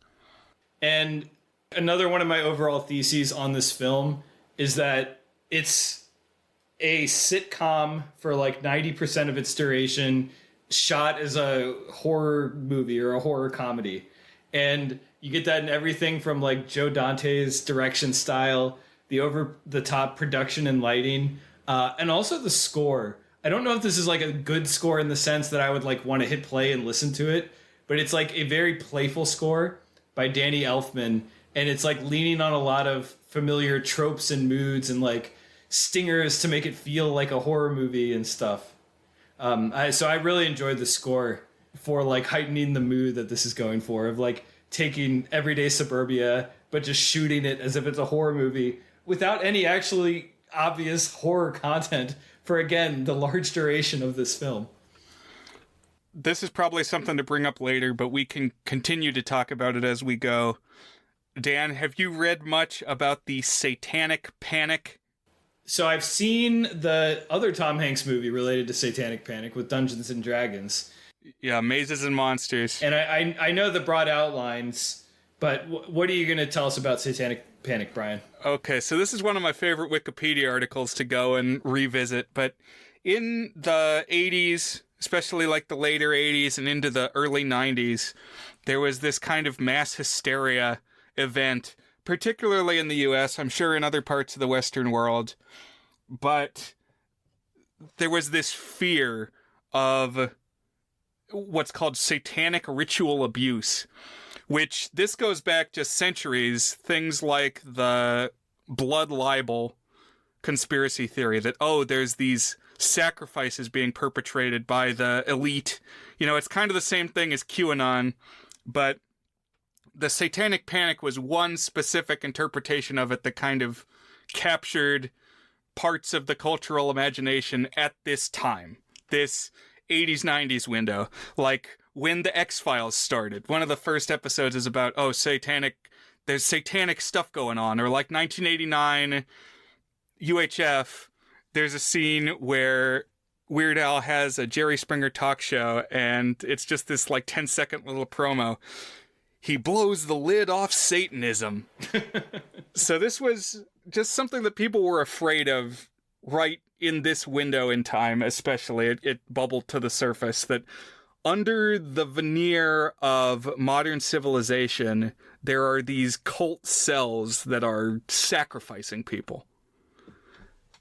And another one of my overall theses on this film is that it's a sitcom for like 90% of its duration, shot as a horror movie or a horror comedy. And you get that in everything from like Joe Dante's direction style, the over-the-top production and lighting, and also the score. I don't know if this is like a good score in the sense that I would like want to hit play and listen to it, but it's like a very playful score by Danny Elfman, and it's like leaning on a lot of familiar tropes and moods and like stingers to make it feel like a horror movie and stuff. So I really enjoyed the score for like heightening the mood that this is going for, of like taking everyday suburbia but just shooting it as if it's a horror movie without any actually obvious horror content for, again, the large duration of this film. This is probably something to bring up later, but we can continue to talk about it as we go. Dan, have you read much about the Satanic Panic? So I've seen the other Tom Hanks movie related to Satanic Panic with Dungeons and Dragons. Yeah, Mazes and Monsters. And I know the broad outlines, but what are you going to tell us about Satanic Panic, Brian? Okay, so this is one of my favorite Wikipedia articles to go and revisit, but in the 80s, especially like the later 80s and into the early 90s, there was this kind of mass hysteria event, particularly in the US, I'm sure in other parts of the Western world, but there was this fear of what's called satanic ritual abuse, which this goes back just centuries. Things like the blood libel conspiracy theory that, oh, there's these sacrifices being perpetrated by the elite. You know, it's kind of the same thing as QAnon, but the Satanic Panic was one specific interpretation of it that kind of captured parts of the cultural imagination at this time, this 80s, 90s window. Like when the X-Files started, one of the first episodes is about, oh, there's satanic stuff going on. Or like 1989, UHF, there's a scene where Weird Al has a Jerry Springer talk show, and it's just this like 10-second little promo. He blows the lid off Satanism. So this was just something that people were afraid of right in this window in time, especially. It bubbled to the surface that under the veneer of modern civilization, there are these cult cells that are sacrificing people.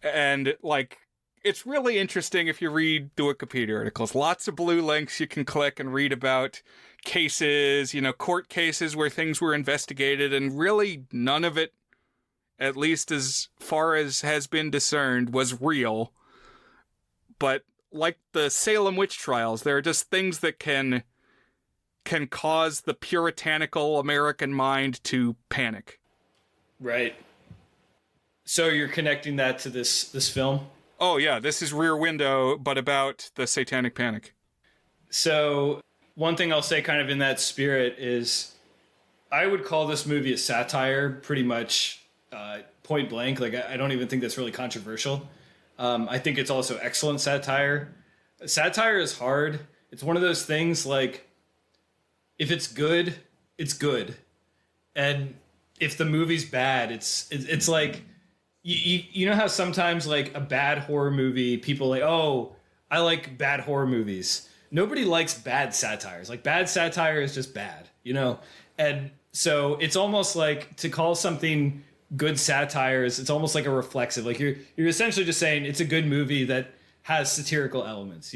And, like, it's really interesting if you read the Wikipedia articles. Lots of blue links you can click and read about cases, court cases where things were investigated, and really none of it, at least as far as has been discerned, was real. But like the Salem witch trials, there are just things that can cause the puritanical American mind to panic. Right. So you're connecting that to this film? Oh yeah, this is Rear Window, but about the Satanic Panic. So one thing I'll say kind of in that spirit is I would call this movie a satire pretty much point blank. Like, I don't even think that's really controversial. I think it's also excellent satire. Satire is hard. It's one of those things, like, if it's good, it's good. And if the movie's bad, it's like, you know how sometimes, like, a bad horror movie, people like, oh, I like bad horror movies. Nobody likes bad satires. Like, bad satire is just bad, And so it's almost like to call something good satires, it's almost like a reflexive. Like, you're essentially just saying it's a good movie that has satirical elements,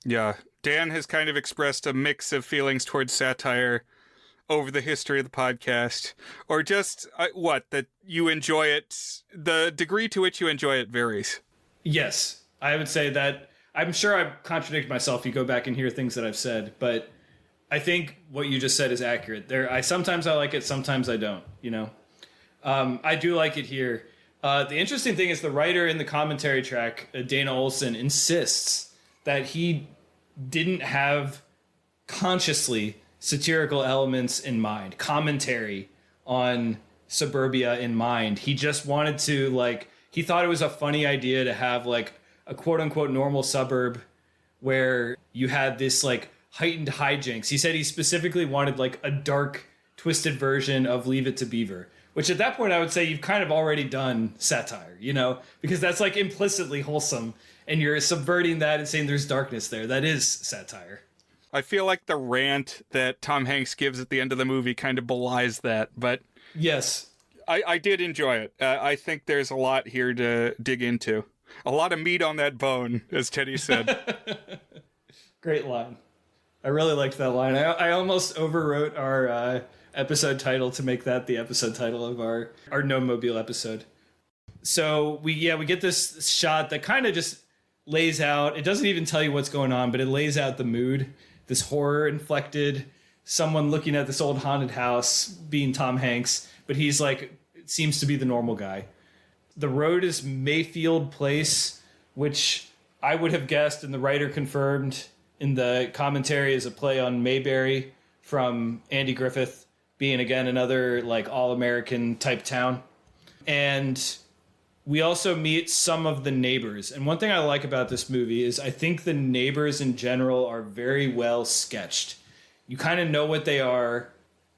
Yeah. Dan has kind of expressed a mix of feelings towards satire over the history of the podcast, or just that you enjoy it. The degree to which you enjoy it varies. Yes, I would say that. I'm sure I contradict myself if you go back and hear things that I've said, but I think what you just said is accurate. Sometimes I like it, sometimes I don't, I do like it here. The interesting thing is the writer in the commentary track, Dana Olson, insists that he didn't have consciously satirical elements in mind, commentary on suburbia in mind. He just wanted to, he thought it was a funny idea to have, a quote-unquote normal suburb where you had this, heightened hijinks. He said he specifically wanted, a dark, twisted version of Leave It to Beaver, which at that point I would say you've kind of already done satire, because that's, implicitly wholesome, and you're subverting that and saying there's darkness there. That is satire. I feel like the rant that Tom Hanks gives at the end of the movie kind of belies that, but yes, I did enjoy it. I think there's a lot here to dig into. A lot of meat on that bone, as Teddy said. Great line. I really liked that line. I almost overwrote our episode title to make that the episode title of our No Mobile episode. So we get this shot that kind of just lays out, it doesn't even tell you what's going on, but it lays out the mood. This horror inflected, someone looking at this old haunted house being Tom Hanks, but he's seems to be the normal guy. The road is Mayfield Place, which I would have guessed, and the writer confirmed in the commentary, is a play on Mayberry from Andy Griffith, being again another all-American type town. And we also meet some of the neighbors. And one thing I like about this movie is I think the neighbors in general are very well sketched. You kind of know what they are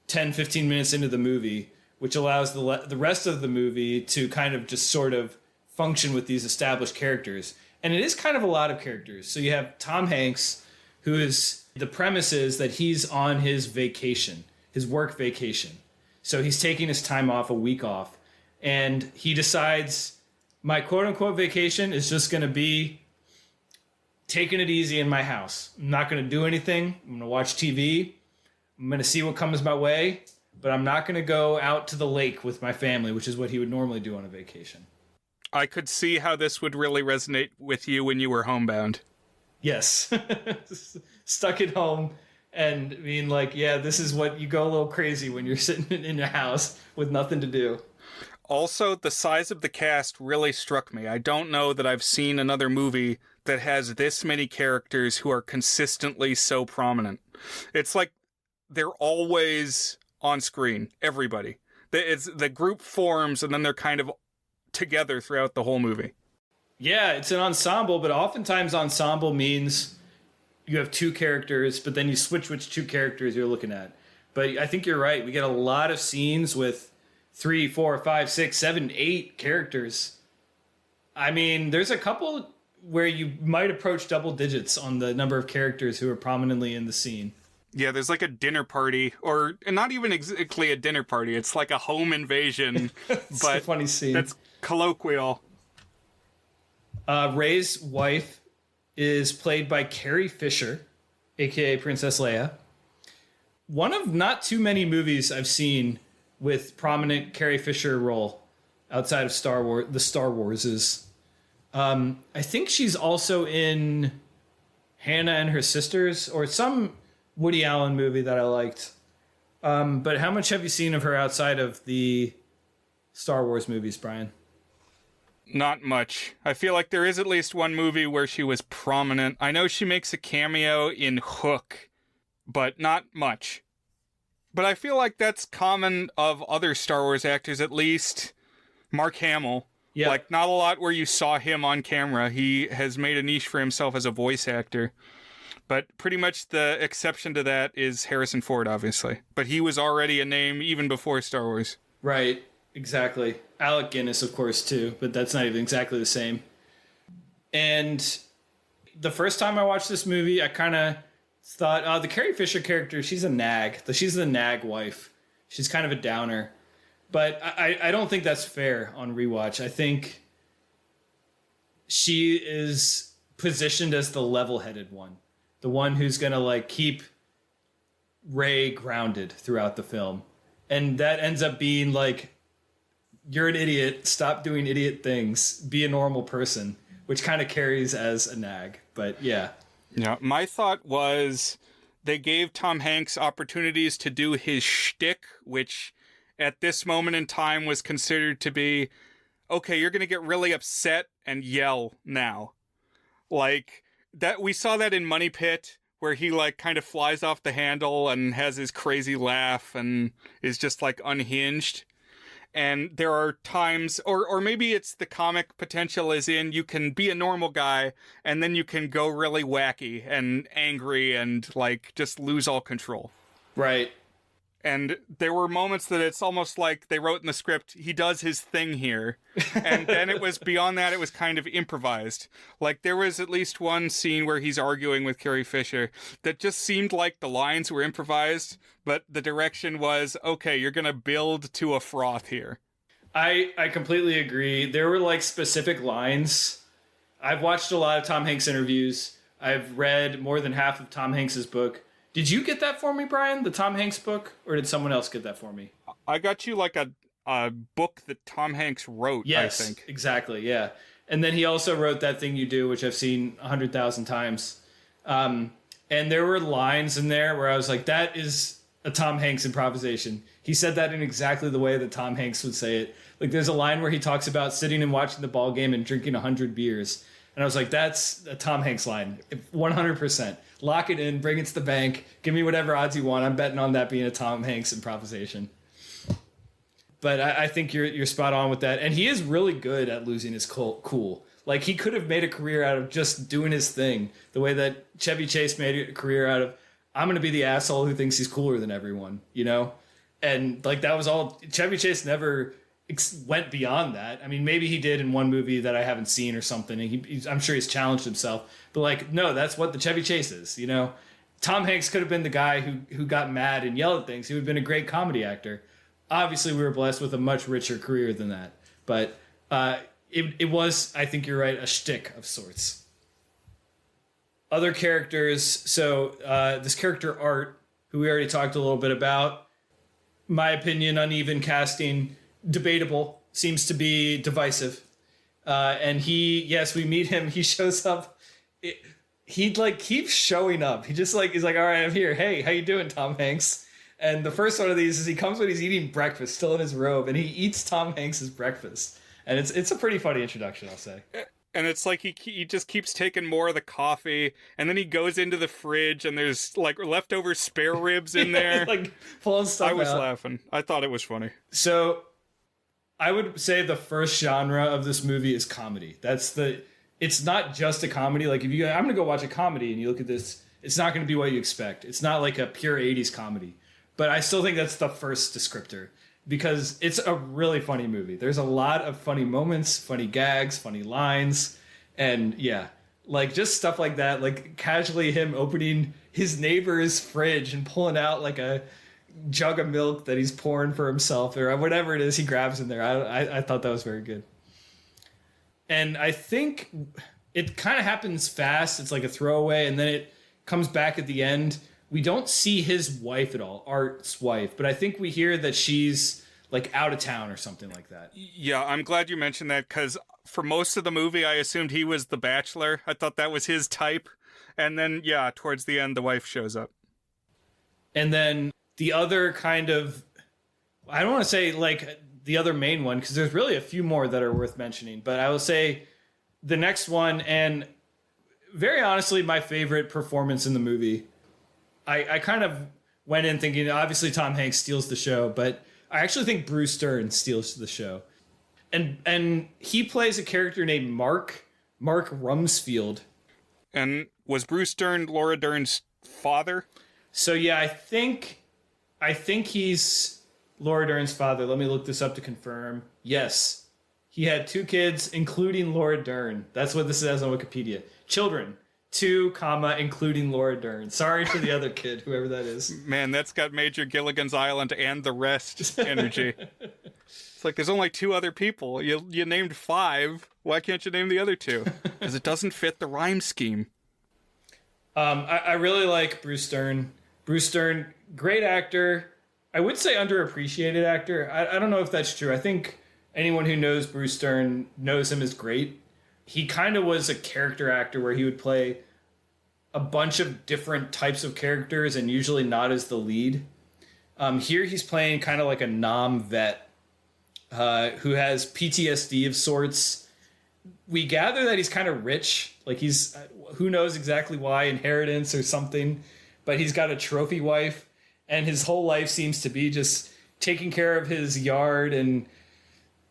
10, 15 minutes into the movie, which allows the rest of the movie to kind of just sort of function with these established characters. And it is kind of a lot of characters. So you have Tom Hanks, who is, the premise is that he's on his vacation, his work vacation. So he's taking his time off, a week off. And he decides, my quote-unquote vacation is just going to be taking it easy in my house. I'm not going to do anything. I'm going to watch TV. I'm going to see what comes my way. But I'm not going to go out to the lake with my family, which is what he would normally do on a vacation. I could see how this would really resonate with you when you were homebound. Yes. Stuck at home. And this is what you go a little crazy when you're sitting in your house with nothing to do. Also, the size of the cast really struck me. I don't know that I've seen another movie that has this many characters who are consistently so prominent. It's like they're always on screen, everybody. The group forms and then they're kind of together throughout the whole movie. Yeah, it's an ensemble, but oftentimes ensemble means you have two characters, but then you switch which two characters you're looking at. But I think you're right. We get a lot of scenes with 3, 4, 5, 6, 7, 8 characters. I mean, there's a couple where you might approach double digits on the number of characters who are prominently in the scene. Yeah, there's like a dinner party, or not even exactly a dinner party. It's like a home invasion, It's but a funny scene. that's colloquial. Rey's wife is played by Carrie Fisher, a.k.a. Princess Leia. One of not too many movies I've seen with prominent Carrie Fisher role outside of Star Wars, the Star Warses. I think she's also in Hannah and Her Sisters, or some Woody Allen movie that I liked. But how much have you seen of her outside of the Star Wars movies, Brian? Not much. I feel like there is at least one movie where she was prominent. I know she makes a cameo in Hook, but not much. But I feel like that's common of other Star Wars actors, at least Mark Hamill. Yeah. Like, not a lot where you saw him on camera. He has made a niche for himself as a voice actor. But pretty much the exception to that is Harrison Ford, obviously. But he was already a name even before Star Wars. Right, exactly. Alec Guinness, of course, too, but that's not even exactly the same. And the first time I watched this movie, I kind of thought, the Carrie Fisher character, she's a nag. She's the nag wife. She's kind of a downer. But I don't think that's fair on rewatch. I think she is positioned as the level-headed one. The one who's going to, like, keep Rey grounded throughout the film. And that ends up being, like, you're an idiot, stop doing idiot things, be a normal person, which kind of carries as a nag. But, yeah. Yeah, my thought was they gave Tom Hanks opportunities to do his shtick, which at this moment in time was considered to be, okay, you're going to get really upset and yell now. Like, that we saw that in Money Pit, where he, like, kind of flies off the handle and has his crazy laugh and is just, like, unhinged. And there are times, or maybe it's the comic potential is in you can be a normal guy and then you can go really wacky and angry and, like, just lose all control. Right. And there were moments that it's almost like they wrote in the script, he does his thing here. And then it was beyond that, it was kind of improvised. Like, there was at least one scene where he's arguing with Carrie Fisher that just seemed like the lines were improvised, but the direction was, okay, you're going to build to a froth here. I completely agree. There were, like, specific lines. I've watched a lot of Tom Hanks interviews. I've read more than half of Tom Hanks's book. Did you get that for me, Brian, the Tom Hanks book? Or did someone else get that for me? I got you, like, a book that Tom Hanks wrote, yes, I think. Exactly, yeah. And then he also wrote That Thing You Do, which I've seen 100,000 times. And there were lines in there where I was like, that is a Tom Hanks improvisation. He said that in exactly the way that Tom Hanks would say it. Like, there's a line where he talks about sitting and watching the ball game and drinking 100 beers. And I was like, that's a Tom Hanks line, 100%. Lock it in, bring it to the bank, give me whatever odds you want. I'm betting on that being a Tom Hanks improvisation. But I think you're spot on with that. And he is really good at losing his cool. Like, he could have made a career out of just doing his thing, the way that Chevy Chase made a career out of, I'm going to be the asshole who thinks he's cooler than everyone, you know? And, like, that was all, Chevy Chase never went beyond that. I mean, maybe he did in one movie that I haven't seen or something, and I'm sure he's challenged himself. But, like, no, that's what the Chevy Chase is, you know? Tom Hanks could have been the guy who got mad and yelled at things. He would have been a great comedy actor. Obviously, we were blessed with a much richer career than that. But it was, I think you're right, a shtick of sorts. Other characters, so this character Art, who we already talked a little bit about, my opinion, uneven casting, debatable, seems to be divisive. And yes, we meet him, he shows up, he like keeps showing up. He just like, he's like, all right, I'm here. Hey, how you doing, Tom Hanks? And the first one of these is he comes when he's eating breakfast, still in his robe, and he eats Tom Hanks's breakfast. And it's a pretty funny introduction, I'll say. And it's like he just keeps taking more of the coffee, and then he goes into the fridge, and there's like leftover spare ribs in there. Like pulling stuff I was out. laughing. I thought it was funny. So I would say the first genre of this movie is comedy. It's not just a comedy. Like I'm going to go watch a comedy and you look at this, it's not going to be what you expect. It's not like a pure 80s comedy. But I still think that's the first descriptor because it's a really funny movie. There's a lot of funny moments, funny gags, funny lines. And yeah, like just stuff like that, like casually him opening his neighbor's fridge and pulling out like a jug of milk that he's pouring for himself or whatever it is he grabs in there. I thought that was very good. And I think it kind of happens fast. It's like a throwaway and then it comes back at the end. We don't see his wife at all, Art's wife, but I think we hear that she's like out of town or something like that. Yeah, I'm glad you mentioned that because for most of the movie, I assumed he was the bachelor. I thought that was his type. And then, yeah, towards the end, the wife shows up. And then the other kind of, I don't want to say like the other main one, because there's really a few more that are worth mentioning, but I will say the next one, and very honestly, my favorite performance in the movie. I kind of went in thinking, obviously Tom Hanks steals the show, but I actually think Bruce Dern steals the show. And he plays a character named Mark Rumsfeld. And was Bruce Dern Laura Dern's father? So yeah, I think he's Laura Dern's father. Let me look this up to confirm. Yes. He had 2 kids, including Laura Dern. That's what this says on Wikipedia. Children. 2, including Laura Dern. Sorry for the other kid, whoever that is. Man, that's got Major Gilligan's Island and the rest energy. It's like there's only 2 other people. You named 5. Why can't you name the other 2? Because it doesn't fit the rhyme scheme. I really like Bruce Dern. Bruce Dern, great actor. I would say underappreciated actor. I don't know if that's true. I think anyone who knows Bruce Dern knows him as great. He kind of was a character actor where he would play a bunch of different types of characters and usually not as the lead. Here he's playing kind of like a vet who has PTSD of sorts. We gather that he's kind of rich. Like he's, who knows exactly why, inheritance or something, but he's got a trophy wife and his whole life seems to be just taking care of his yard and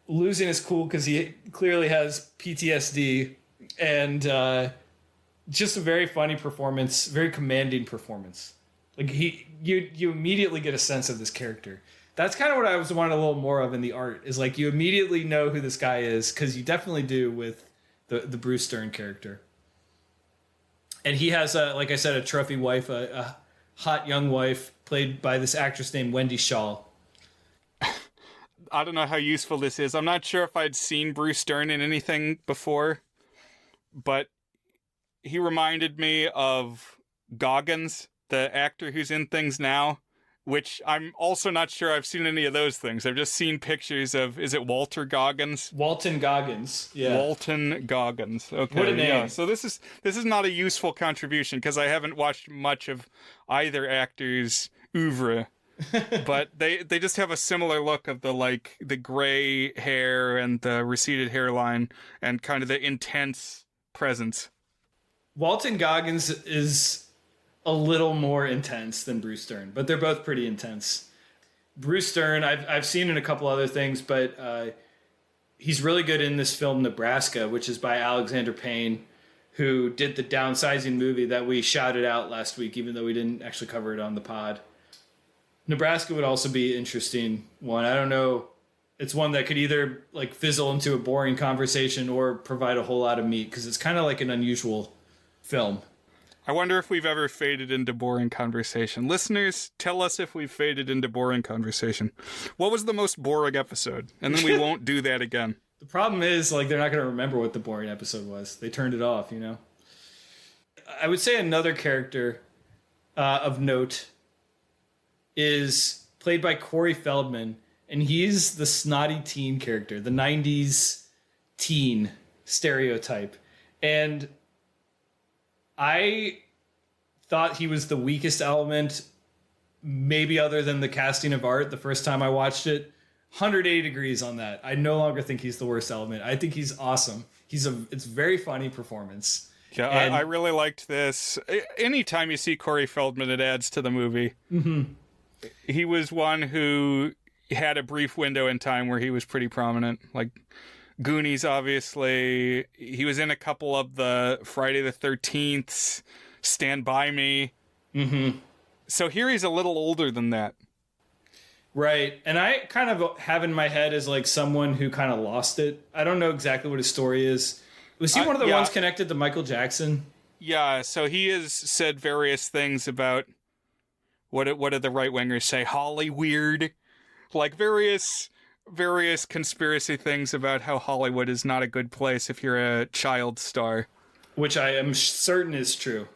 losing his cool because he clearly has PTSD, and just a very funny performance, very commanding performance. Like you immediately get a sense of this character. That's kind of what I was wanting a little more of in the art, is like you immediately know who this guy is, because you definitely do with the Bruce Dern character. And he has, like I said, a trophy wife, a hot young wife played by this actress named Wendy Shaw. I don't know how useful this is. I'm not sure if I'd seen Bruce Dern in anything before, but he reminded me of Goggins, the actor who's in things now, which I'm also not sure I've seen any of those things. I've just seen pictures of, is it Walter Goggins? Walton Goggins, yeah. Walton Goggins. Okay. What a name. Yeah. So this is not a useful contribution because I haven't watched much of either actor's oeuvre. But they just have a similar look of the gray hair and the receded hairline and kind of the intense presence. Walton Goggins is a little more intense than Bruce Dern, but they're both pretty intense. Bruce Dern, I've seen in a couple other things, but he's really good in this film Nebraska, which is by Alexander Payne, who did the Downsizing movie that we shouted out last week, even though we didn't actually cover it on the pod. Nebraska would also be an interesting one. I don't know. It's one that could either like fizzle into a boring conversation or provide a whole lot of meat, because it's kind of like an unusual film. I wonder if we've ever faded into boring conversation. Listeners, tell us if we've faded into boring conversation. What was the most boring episode? And then we won't do that again. The problem is, like, they're not going to remember what the boring episode was. They turned it off, you know? I would say another character of note is played by Corey Feldman, and he's the snotty teen character, the 90s teen stereotype. And I thought he was the weakest element, maybe other than the casting of Art the first time I watched it. 180 degrees on that. I no longer think he's the worst element. I think he's awesome. It's a very funny performance. Yeah, I really liked this. Anytime you see Corey Feldman, it adds to the movie. Mm-hmm. He was one who had a brief window in time where he was pretty prominent. Like Goonies, obviously. He was in a couple of the Friday the 13th, Stand By Me. Mm-hmm. So here he's a little older than that. Right. And I kind of have in my head as like someone who kind of lost it. I don't know exactly what his story is. Was he one of the ones connected to Michael Jackson? Yeah, so he has said various things about what do the right-wingers say? Holly weird. Like various conspiracy things about how Hollywood is not a good place if you're a child star. Which I am certain is true.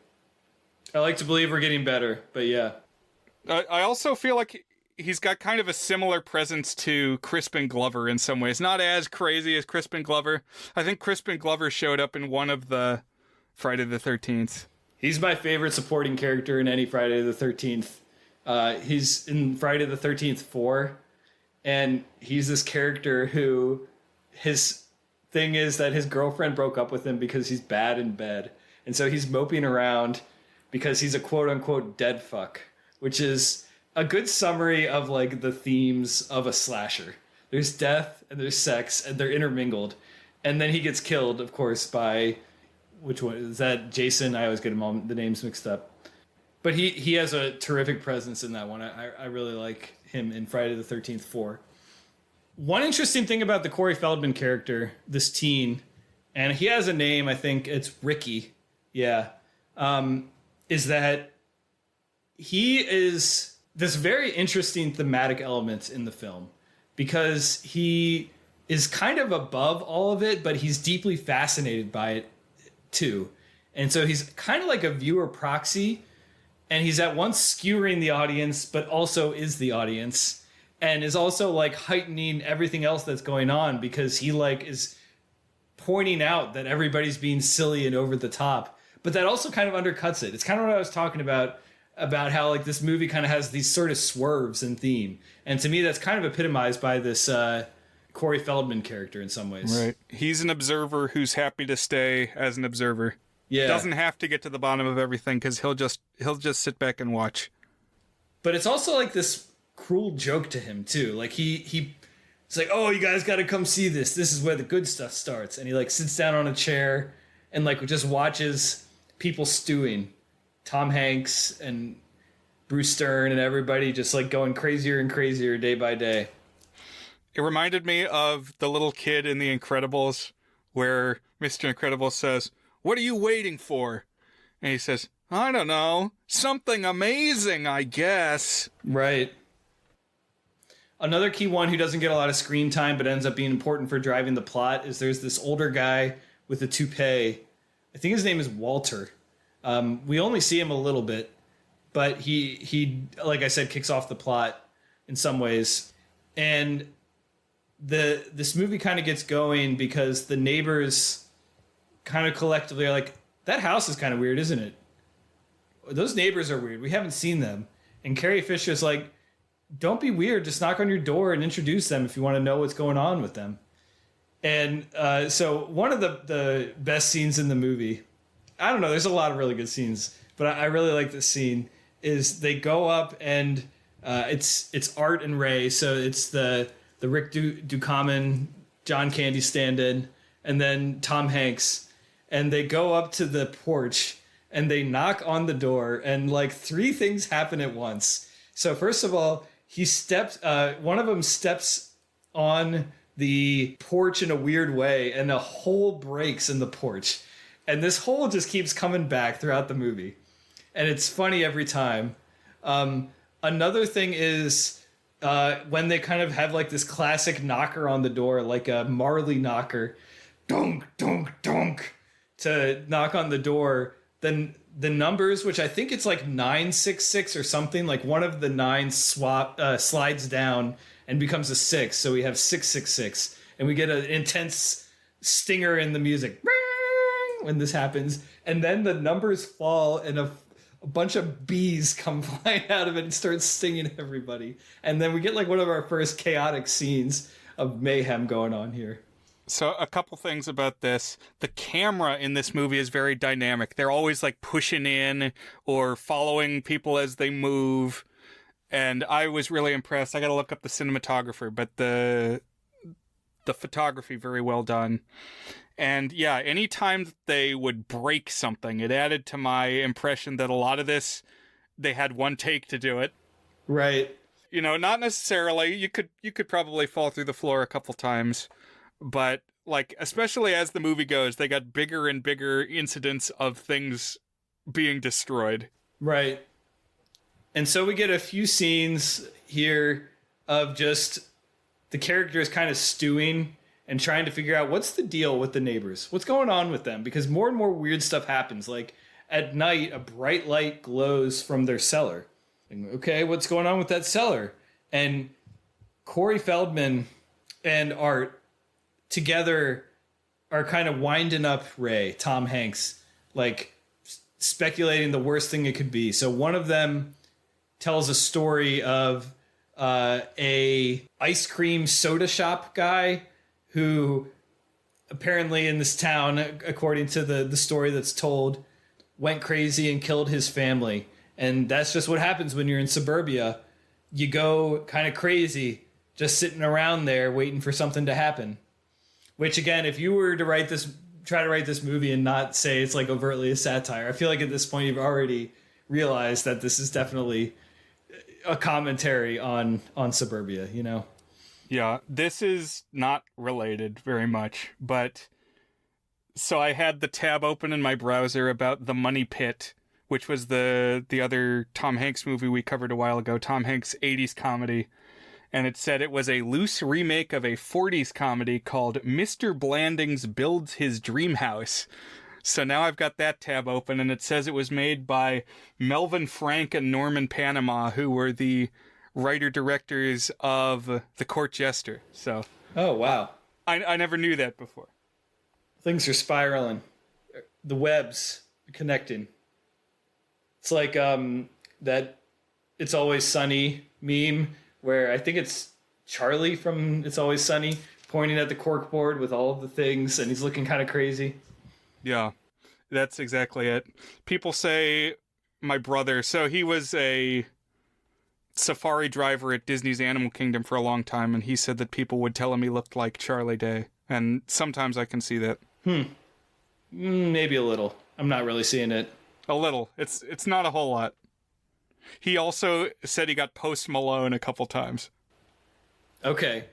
I like to believe we're getting better, but yeah. I also feel like he's got kind of a similar presence to Crispin Glover in some ways. Not as crazy as Crispin Glover. I think Crispin Glover showed up in one of the Friday the 13th. He's my favorite supporting character in any Friday the 13th. He's in Friday the 13th 4, and he's this character who his thing is that his girlfriend broke up with him because he's bad in bed. And so he's moping around because he's a quote-unquote dead fuck, which is a good summary of like the themes of a slasher. There's death and there's sex and they're intermingled. And then he gets killed, of course, by, which one is that? Jason? I always get the names mixed up. But he has a terrific presence in that one. I really like him in Friday the 13th 4. One interesting thing about the Corey Feldman character, this teen, and he has a name, I think it's Ricky, yeah, is that he is this very interesting thematic element in the film because he is kind of above all of it, but he's deeply fascinated by it too. And so he's kind of like a viewer proxy, and he's at once skewering the audience, but also is the audience, and is also like heightening everything else that's going on because he like is pointing out that everybody's being silly and over the top, but that also kind of undercuts it. It's kind of what I was talking about how like this movie kind of has these sort of swerves in theme. And to me, that's kind of epitomized by this Corey Feldman character in some ways. Right. He's an observer who's happy to stay as an observer. Yeah. Doesn't have to get to the bottom of everything because he'll just sit back and watch. But it's also like this cruel joke to him too. Like it's like, oh, you guys got to come see this. This is where the good stuff starts. And he like sits down on a chair and like just watches people stewing. Tom Hanks and Bruce Stern and everybody just like going crazier and crazier day by day. It reminded me of the little kid in The Incredibles where Mr. Incredible says, "What are you waiting for?" And he says, "I don't know. Something amazing, I guess." Right. Another key one who doesn't get a lot of screen time but ends up being important for driving the plot is there's this older guy with a toupee. I think his name is Walter. We only see him a little bit, but he like I said, kicks off the plot in some ways. And this movie kind of gets going because the neighbors kind of collectively are like, that house is kind of weird, isn't it? Those neighbors are weird. We haven't seen them. And Carrie Fisher's like, don't be weird. Just knock on your door and introduce them if you want to know what's going on with them. And so one of the best scenes in the movie, I don't know, there's a lot of really good scenes, but I really like this scene, is they go up and it's Art and Ray. So it's the Rick Ducommun, John Candy stand-in, and then Tom Hanks. And they go up to the porch and they knock on the door and like three things happen at once. So first of all, one of them steps on the porch in a weird way and a hole breaks in the porch. And this hole just keeps coming back throughout the movie. And it's funny every time. Another thing is when they kind of have like this classic knocker on the door, like a Marley knocker, dunk, dunk, dunk, to knock on the door. Then the numbers, which I think it's like 966 or something, like one of the nines slides down and becomes a 6. So we have 666. And we get an intense stinger in the music when this happens, and then the numbers fall and a bunch of bees come flying out of it and start stinging everybody, and then we get like one of our first chaotic scenes of mayhem going on here. So a couple things about this. The camera in this movie is very dynamic. They're always like pushing in or following people as they move. And I was really impressed. I got to look up the cinematographer, but the photography very well done. And yeah, anytime that they would break something, it added to my impression that a lot of this, they had one take to do it. Right. You know, not necessarily. You could probably fall through the floor a couple times, but like, especially as the movie goes, they got bigger and bigger incidents of things being destroyed. Right. And so we get a few scenes here of just the characters kind of stewing and trying to figure out what's the deal with the neighbors. What's going on with them? Because more and more weird stuff happens. Like at night, a bright light glows from their cellar. And, okay, what's going on with that cellar? And Corey Feldman and Art together are kind of winding up Ray, Tom Hanks, like speculating the worst thing it could be. So one of them tells a story of a ice cream soda shop guy who apparently in this town, according to the story that's told, went crazy and killed his family. And that's just what happens when you're in suburbia. You go kind of crazy just sitting around there waiting for something to happen. Which again, if you were to try to write this movie and not say it's like overtly a satire, I feel like at this point you've already realized that this is definitely a commentary on suburbia, you know? Yeah, this is not related very much, but so I had the tab open in my browser about The Money Pit, which was the other Tom Hanks movie we covered a while ago, Tom Hanks' 80s comedy, and it said it was a loose remake of a 40s comedy called Mr. Blandings Builds His Dream House. So now I've got that tab open, and it says it was made by Melvin Frank and Norman Panama, who were the writer-directors of The Court Jester. So, oh, wow. I never knew that before. Things are spiraling. The webs connecting. It's like that It's Always Sunny meme where I think it's Charlie from It's Always Sunny pointing at the corkboard with all of the things, and he's looking kind of crazy. Yeah, that's exactly it. People say my brother, so he was a safari driver at Disney's Animal Kingdom for a long time, and he said that people would tell him he looked like Charlie Day, and sometimes I can see that. Maybe a little. I'm not really seeing it. A little. It's not a whole lot. He also said he got Post Malone a couple times. Okay.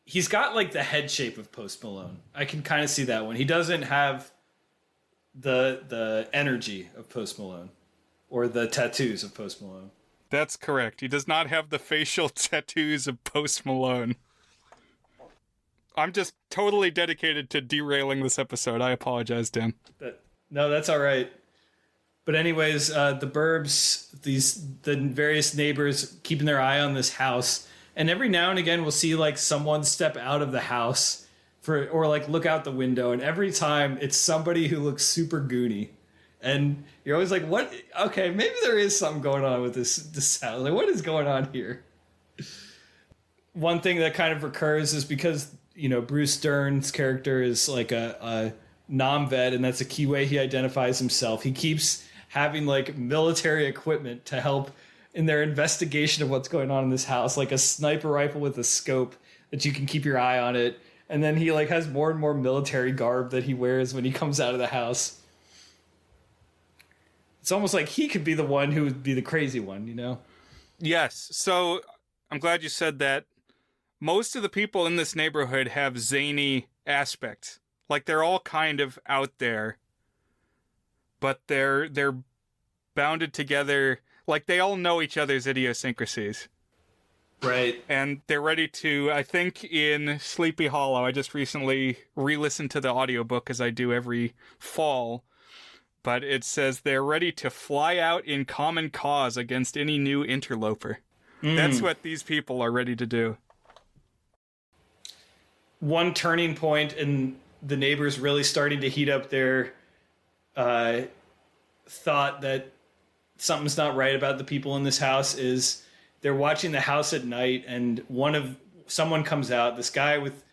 He's got like the head shape of Post Malone. I can kind of see that one. He doesn't have the energy of Post Malone or the tattoos of Post Malone. That's correct. He does not have the facial tattoos of Post Malone. I'm just totally dedicated to derailing this episode. I apologize, Dan. No, that's all right. But anyways, the Burbs, the various neighbors keeping their eye on this house. And every now and again, we'll see like someone step out of the house or like look out the window. And every time it's somebody who looks super goony. And you're always like, what? Okay, maybe there is something going on with this house. Like, what is going on here? One thing that kind of recurs is because, you know, Bruce Dern's character is like a non-vet, and that's a key way he identifies himself. He keeps having like military equipment to help in their investigation of what's going on in this house, like a sniper rifle with a scope that you can keep your eye on it. And then he like has more and more military garb that he wears when he comes out of the house. It's almost like he could be the one who would be the crazy one, you know? Yes. So I'm glad you said that. Most of the people in this neighborhood have zany aspects. Like they're all kind of out there, but they're bounded together. Like they all know each other's idiosyncrasies. Right. And they're ready to, I think in Sleepy Hollow, I just recently re-listened to the audiobook as I do every fall. But it says they're ready to fly out in common cause against any new interloper. That's what these people are ready to do. One turning point in the neighbors really starting to heat up their thought that something's not right about the people in this house is they're watching the house at night, and someone comes out, this guy with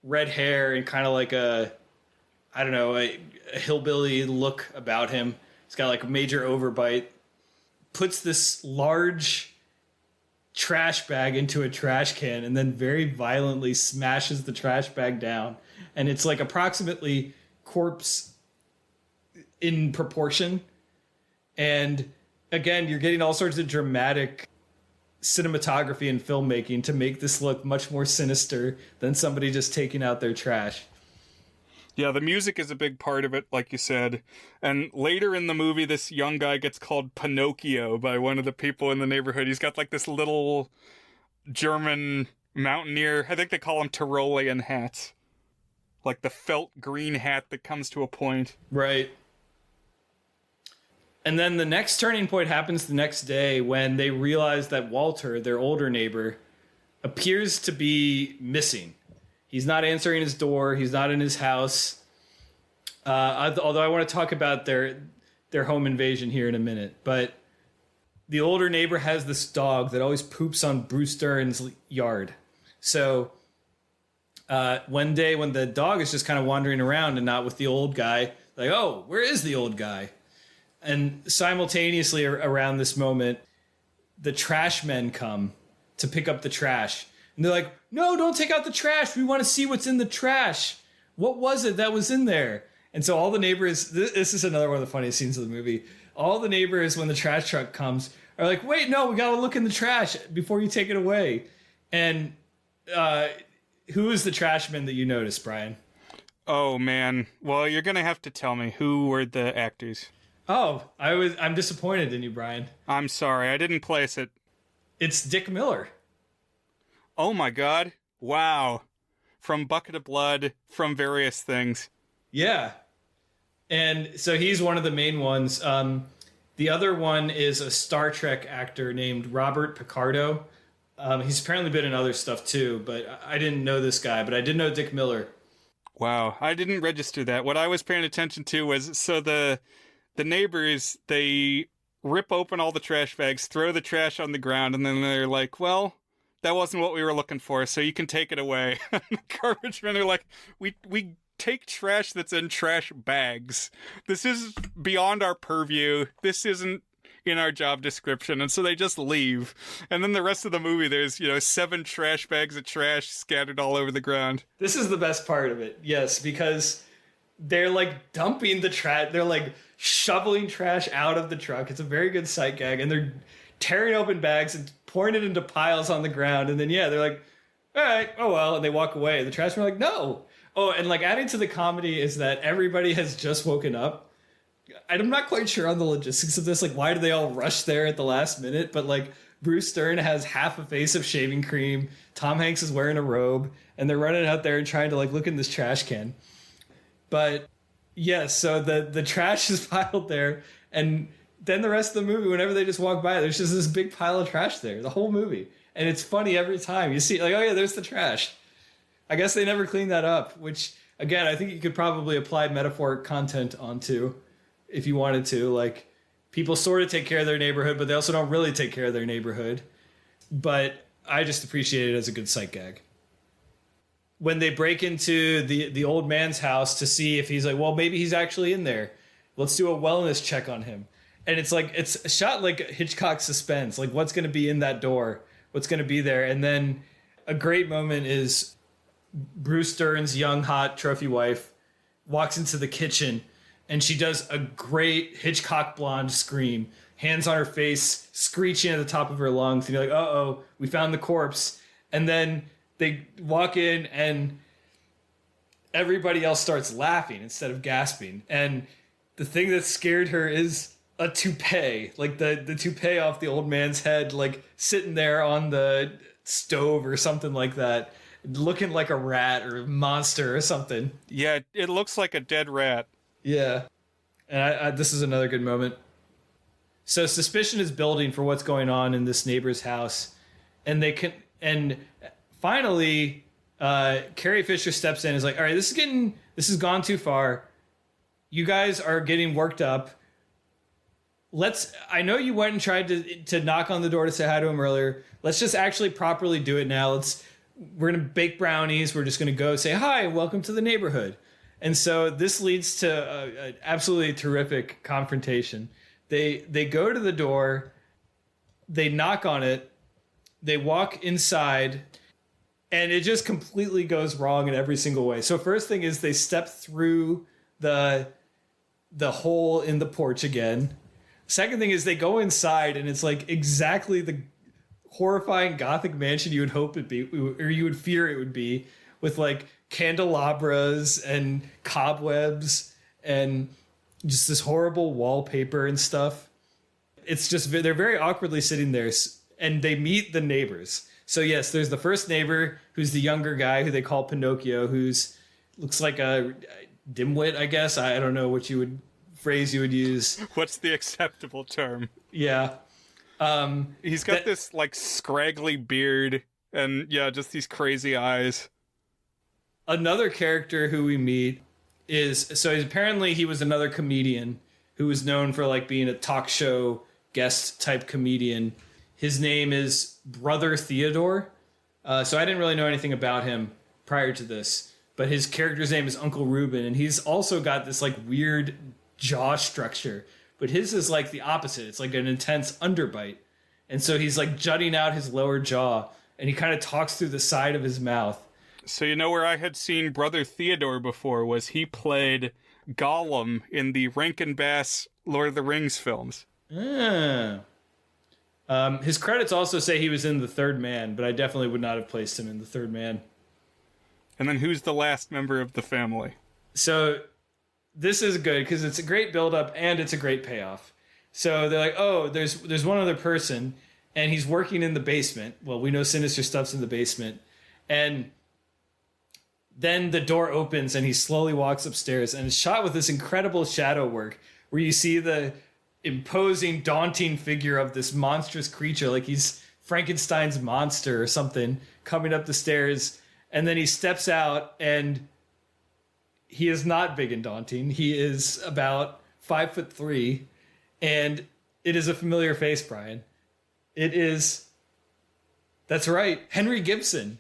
red hair and kind of like a hillbilly look about him. He's got like a major overbite, puts this large trash bag into a trash can and then very violently smashes the trash bag down. And it's like approximately corpse in proportion. And again, you're getting all sorts of dramatic cinematography and filmmaking to make this look much more sinister than somebody just taking out their trash. Yeah, the music is a big part of it, like you said. And later in the movie, this young guy gets called Pinocchio by one of the people in the neighborhood. He's got like this little German mountaineer, I think they call him Tyrolean hat. Like the felt green hat that comes to a point. Right. And then the next turning point happens the next day when they realize that Walter, their older neighbor, appears to be missing. He's not answering his door. He's not in his house. Although I want to talk about their home invasion here in a minute. But the older neighbor has this dog that always poops on Bruce Dern's yard. So one day when the dog is just kind of wandering around and not with the old guy, like, oh, where is the old guy? And simultaneously around this moment, the trash men come to pick up the trash. And they're like, no, don't take out the trash. We want to see what's in the trash. What was it that was in there? And so all the neighbors, this is another one of the funniest scenes of the movie. All the neighbors, when the trash truck comes, are like, wait, no, we got to look in the trash before you take it away. And who is the trashman that you noticed, Brian? Oh, man. Well, you're going to have to tell me who were the actors. Oh, I'm disappointed in you, Brian. I'm sorry, I didn't place it. It's Dick Miller. Oh my god. Wow. From Bucket of Blood, from various things. Yeah. And so he's one of the main ones. The other one is a Star Trek actor named Robert Picardo. He's apparently been in other stuff too, but I didn't know this guy, but I did know Dick Miller. Wow, I didn't register that. What I was paying attention to was, so the neighbors, they rip open all the trash bags, throw the trash on the ground, and then they're like, well, that wasn't what we were looking for, so you can take it away. And the garbage men are like, we take trash that's in trash bags. This is beyond our purview. This isn't in our job description. And so they just leave. And then the rest of the movie, there's, 7 trash bags of trash scattered all over the ground. This is the best part of it, yes, because they're like dumping the trash. They're like shoveling trash out of the truck. It's a very good sight gag. And they're tearing open bags and pouring it into piles on the ground. And then, they're like, all right, oh well. And they walk away. The trashmen are like, no. Oh, and like adding to the comedy is that everybody has just woken up. I'm not quite sure on the logistics of this. Like, why do they all rush there at the last minute? But like, Bruce Dern has half a face of shaving cream. Tom Hanks is wearing a robe. And they're running out there and trying to like look in this trash can. But yes, so the trash is piled there, and then the rest of the movie, whenever they just walk by, there's just this big pile of trash there, the whole movie. And it's funny every time. You see, like, oh yeah, there's the trash. I guess they never cleaned that up, which, again, I think you could probably apply metaphoric content onto if you wanted to. Like, people sort of take care of their neighborhood, but they also don't really take care of their neighborhood. But I just appreciate it as a good sight gag. When they break into the old man's house to see if he's like, well, maybe he's actually in there. Let's do a wellness check on him. And it's like, it's shot like Hitchcock suspense. Like, what's going to be in that door? What's going to be there? And then a great moment is Bruce Dern's young, hot trophy wife walks into the kitchen and she does a great Hitchcock blonde scream. Hands on her face, screeching at the top of her lungs. And you're like, uh-oh, we found the corpse. And then they walk in and everybody else starts laughing instead of gasping. And the thing that scared her is a toupee, like the toupee off the old man's head, like sitting there on the stove or something like that, looking like a rat or a monster or something. Yeah, it looks like a dead rat. Yeah. And this is another good moment. So suspicion is building for what's going on in this neighbor's house. And finally, Carrie Fisher steps in and is like, all right, this has gone too far. You guys are getting worked up. I know you went and tried to knock on the door to say hi to him earlier. Let's just actually properly do it now. We're going to bake brownies. We're just going to go say, hi, welcome to the neighborhood. And so this leads to an absolutely terrific confrontation. They go to the door. They knock on it. they walk inside, and it just completely goes wrong in every single way. So first thing is they step through the hole in the porch again. Second thing is they go inside, and it's like exactly the horrifying gothic mansion you would hope it'd be, or you would fear it would be, with like candelabras and cobwebs and just this horrible wallpaper and stuff. It's just, they're very awkwardly sitting there, and they meet the neighbors. So yes, there's the first neighbor, who's the younger guy who they call Pinocchio, who's looks like a dimwit, I guess. I don't know what phrase you would use. What's the acceptable term? Yeah. He's got this like scraggly beard and just these crazy eyes. Another character who we meet apparently he was another comedian who was known for like being a talk show guest type comedian. His name is Brother Theodore. So I didn't really know anything about him prior to this, but his character's name is Uncle Reuben, and he's also got this like weird jaw structure, but his is like the opposite. It's like an intense underbite. And so he's like jutting out his lower jaw, and he kind of talks through the side of his mouth. So you know where I had seen Brother Theodore before was he played Gollum in the Rankin Bass Lord of the Rings films. His credits also say he was in The Third Man, but I definitely would not have placed him in The Third Man. And then who's the last member of the family? So this is good because it's a great build-up and it's a great payoff. So they're like, oh, there's one other person, and he's working in the basement. Well, we know sinister stuff's in the basement. And then the door opens and he slowly walks upstairs, and it's shot with this incredible shadow work where you see the imposing, daunting figure of this monstrous creature, like he's Frankenstein's monster or something, coming up the stairs. And then he steps out, and he is not big and daunting. He is about 5'3", and it is a familiar face, Brian. That's right, Henry Gibson.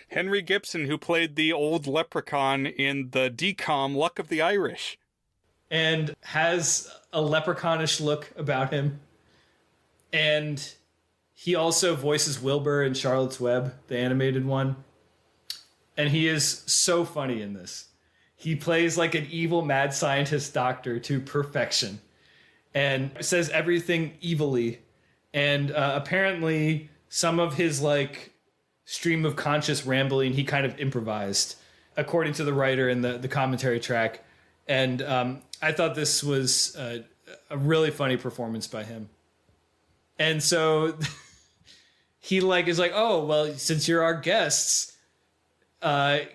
Henry Gibson, who played the old leprechaun in the DCOM Luck of the Irish. And has a leprechaunish look about him. And he also voices Wilbur in Charlotte's Web, the animated one. And he is so funny in this. He plays like an evil mad scientist doctor to perfection. And says everything evilly. And apparently some of his like stream of conscious rambling he kind of improvised, according to the writer in the commentary track. And I thought this was a really funny performance by him. And so he like is like, oh, well, since you're our guests,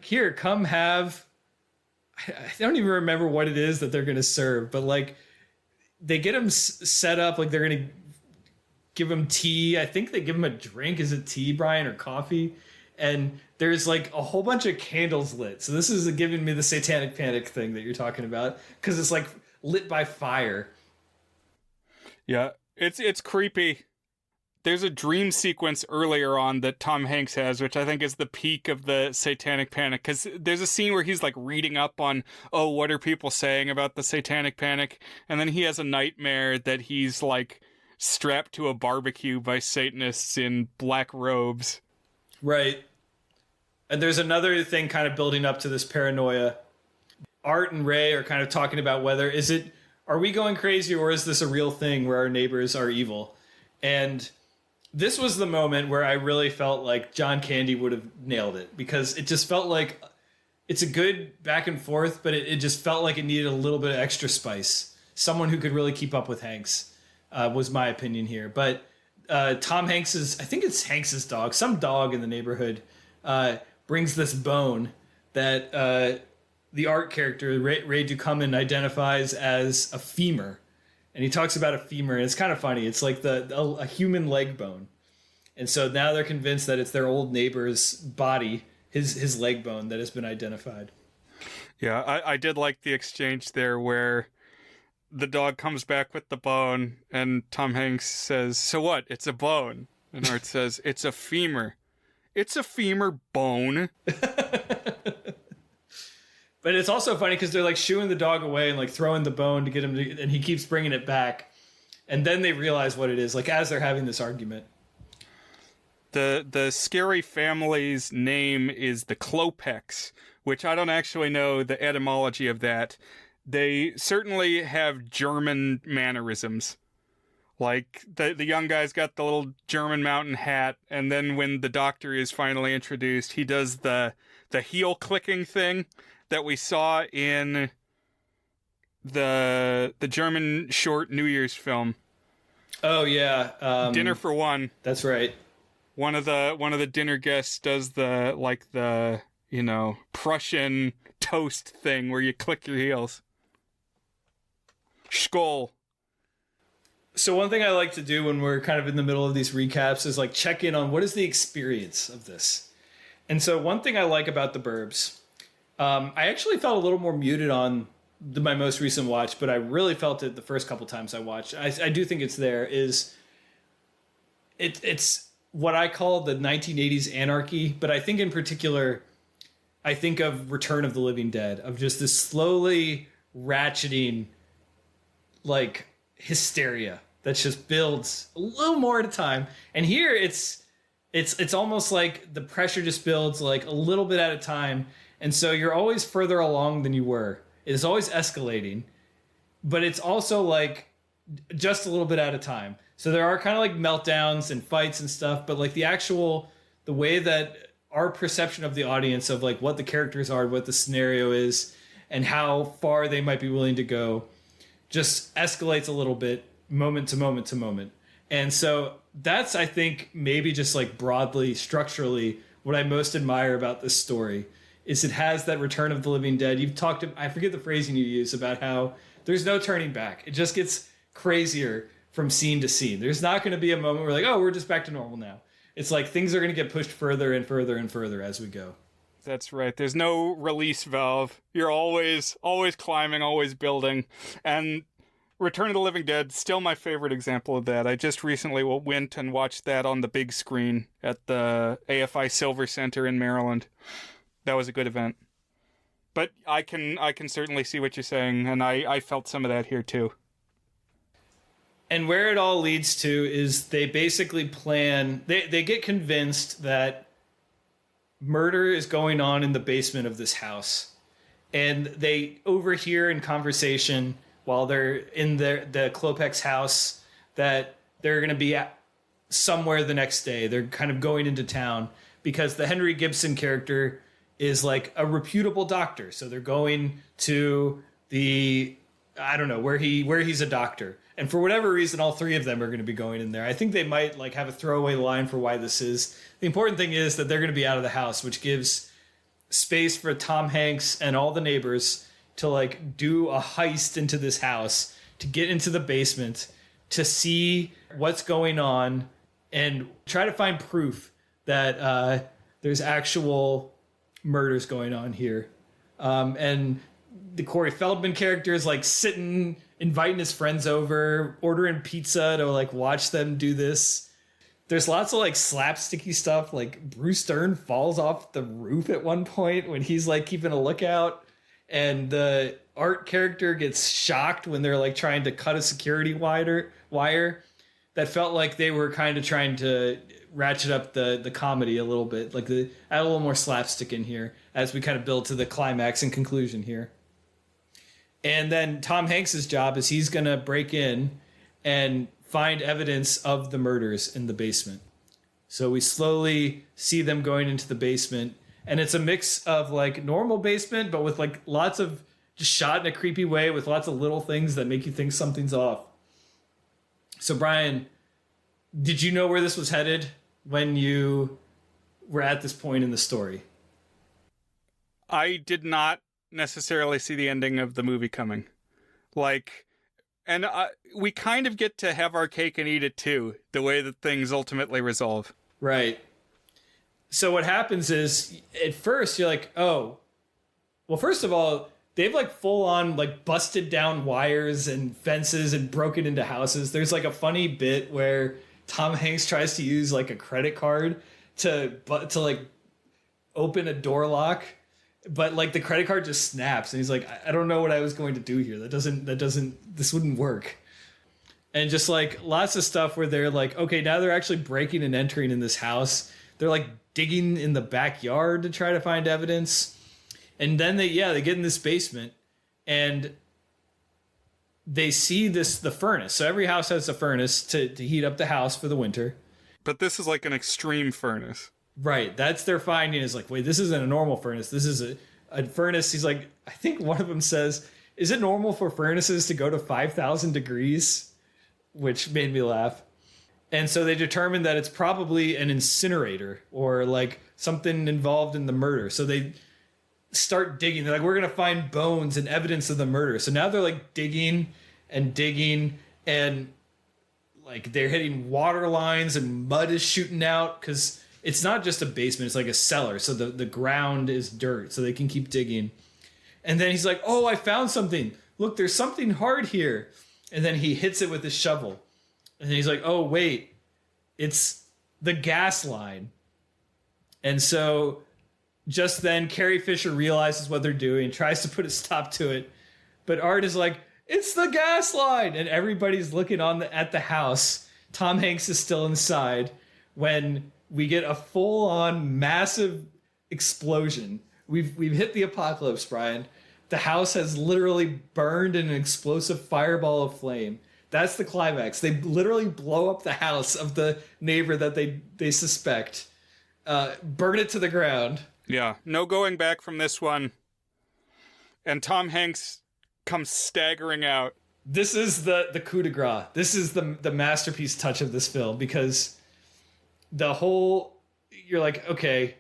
here, come have, I don't even remember what it is that they're going to serve, but like they get him set up like they're going to give him tea. I think they give him a drink. Is it tea, Brian, or coffee? And there's like a whole bunch of candles lit. So this is giving me the satanic panic thing that you're talking about, because it's like lit by fire. Yeah, it's creepy. There's a dream sequence earlier on that Tom Hanks has, which I think is the peak of the satanic panic, because there's a scene where he's like reading up on, oh, what are people saying about the satanic panic? And then he has a nightmare that he's like strapped to a barbecue by Satanists in black robes. Right. And there's another thing kind of building up to this paranoia. Art and Ray are kind of talking about whether are we going crazy, or is this a real thing where our neighbors are evil? And this was the moment where I really felt like John Candy would have nailed it, because it just felt like it's a good back and forth, but it just felt like it needed a little bit of extra spice. Someone who could really keep up with Hanks was my opinion here. But Tom Hanks's, I think it's Hanks's dog, some dog in the neighborhood, brings this bone that the Art character, Ray Ducommun, identifies as a femur. And he talks about a femur, and it's kind of funny. It's like a human leg bone. And so now they're convinced that it's their old neighbor's body, his leg bone, that has been identified. Yeah, I did like the exchange there where the dog comes back with the bone, and Tom Hanks says, so what? It's a bone. And Art says, it's a femur. It's a femur bone. But it's also funny because they're like shooing the dog away and like throwing the bone to get him to, and he keeps bringing it back. And then they realize what it is, like as they're having this argument. The scary family's name is the Klopeks, which I don't actually know the etymology of that. They certainly have German mannerisms. Like, the young guy's got the little German mountain hat, and then when the doctor is finally introduced, he does the heel clicking thing that we saw in the German short New Year's film. Oh yeah, Dinner for One. That's right. One of the dinner guests does the Prussian toast thing where you click your heels. Skoll. So one thing I like to do when we're kind of in the middle of these recaps is like check in on what is the experience of this. And so one thing I like about the Burbs, I actually felt a little more muted on my most recent watch, but I really felt it the first couple times I watched. I do think it's there. It's what I call the 1980s anarchy, but I think in particular, I think of Return of the Living Dead, of just this slowly ratcheting, like, hysteria that just builds a little more at a time. And here it's almost like the pressure just builds like a little bit at a time, and so you're always further along than you were. It is always escalating, but it's also like just a little bit at a time. So there are kind of like meltdowns and fights and stuff, but like the way that our perception of the audience of like what the characters are, what the scenario is, and how far they might be willing to go just escalates a little bit moment to moment to moment. And so that's, I think, maybe just like broadly, structurally, what I most admire about this story is it has that Return of the Living Dead. You've talked, I forget the phrasing you use about how there's no turning back. It just gets crazier from scene to scene. There's not going to be a moment where like, oh, we're just back to normal now. It's like things are going to get pushed further and further and further as we go. That's right. There's no release valve. You're always climbing, always building. And Return of the Living Dead, still my favorite example of that. I just recently went and watched that on the big screen at the AFI Silver Center in Maryland. That was a good event. But I can certainly see what you're saying, and I felt some of that here too. And where it all leads to is they basically plan, they get convinced that murder is going on in the basement of this house. And they overhear in conversation while they're in the Klopek's house that they're going to be somewhere the next day. They're kind of going into town because the Henry Gibson character is like a reputable doctor. So they're going to where he's a doctor. And for whatever reason, all three of them are going to be going in there. I think they might like have a throwaway line for why this is. The important thing is that they're going to be out of the house, which gives space for Tom Hanks and all the neighbors to like do a heist into this house, to get into the basement, to see what's going on and try to find proof that there's actual murders going on here. And the Corey Feldman character is like sitting, inviting his friends over, ordering pizza to like watch them do this. There's lots of like slapsticky stuff. Like Bruce Dern falls off the roof at one point when he's like keeping a lookout, and the Art character gets shocked when they're like trying to cut a security wire. That felt like they were kind of trying to ratchet up the comedy a little bit, like add a little more slapstick in here as we kind of build to the climax and conclusion here. And then Tom Hanks's job is he's going to break in and find evidence of the murders in the basement. So we slowly see them going into the basement, and it's a mix of like normal basement, but with like lots of just shot in a creepy way with lots of little things that make you think something's off. So Brian, did you know where this was headed when you were at this point in the story? I did not necessarily see the ending of the movie coming. We kind of get to have our cake and eat it too, the way that things ultimately resolve. Right. So what happens is, at first you're like, oh, well, first of all, they've like full on like busted down wires and fences and broken into houses. There's like a funny bit where Tom Hanks tries to use like a credit card to like open a door lock, but like the credit card just snaps, and he's like, I don't know what I was going to do here. This wouldn't work. And just like lots of stuff where they're like, okay, now they're actually breaking and entering in this house. They're like digging in the backyard to try to find evidence. And then they get in this basement and they see the furnace. So every house has a furnace to heat up the house for the winter. But this is like an extreme furnace. Right. That's their finding, is like, wait, this isn't a normal furnace. This is a furnace. He's like, I think one of them says, is it normal for furnaces to go to 5,000 degrees? Which made me laugh. And so they determined that it's probably an incinerator or like something involved in the murder. So they start digging. They're like, we're going to find bones and evidence of the murder. So now they're like digging and like they're hitting water lines and mud is shooting out because it's not just a basement. It's like a cellar. So the ground is dirt so they can keep digging. And then he's like, oh, I found something. Look, there's something hard here. And then he hits it with his shovel. And then he's like, oh, wait, it's the gas line. And so just then Carrie Fisher realizes what they're doing, tries to put a stop to it. But Art is like, it's the gas line. And everybody's looking at the house. Tom Hanks is still inside when we get a full-on massive explosion. We've hit the apocalypse, Brian. The house has literally burned in an explosive fireball of flame. That's the climax. They literally blow up the house of the neighbor that they suspect. Burn it to the ground. Yeah, no going back from this one. And Tom Hanks comes staggering out. This is the coup de grace. This is the masterpiece touch of this film, because you're like, okay,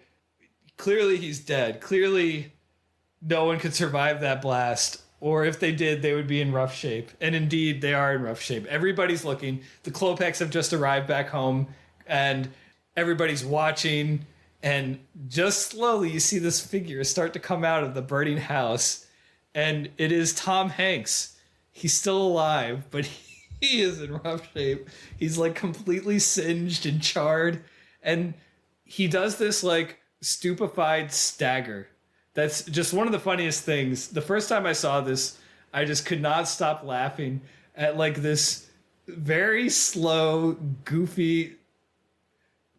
clearly he's dead. Clearly no one could survive that blast. Or if they did, they would be in rough shape. And indeed, they are in rough shape. Everybody's looking. The Klopeks have just arrived back home. And everybody's watching. And just slowly, you see this figure start to come out of the burning house. And it is Tom Hanks. He's still alive, but he is in rough shape. He's like completely singed and charred. And he does this like stupefied stagger. That's just one of the funniest things. The first time I saw this, I just could not stop laughing at like this very slow, goofy,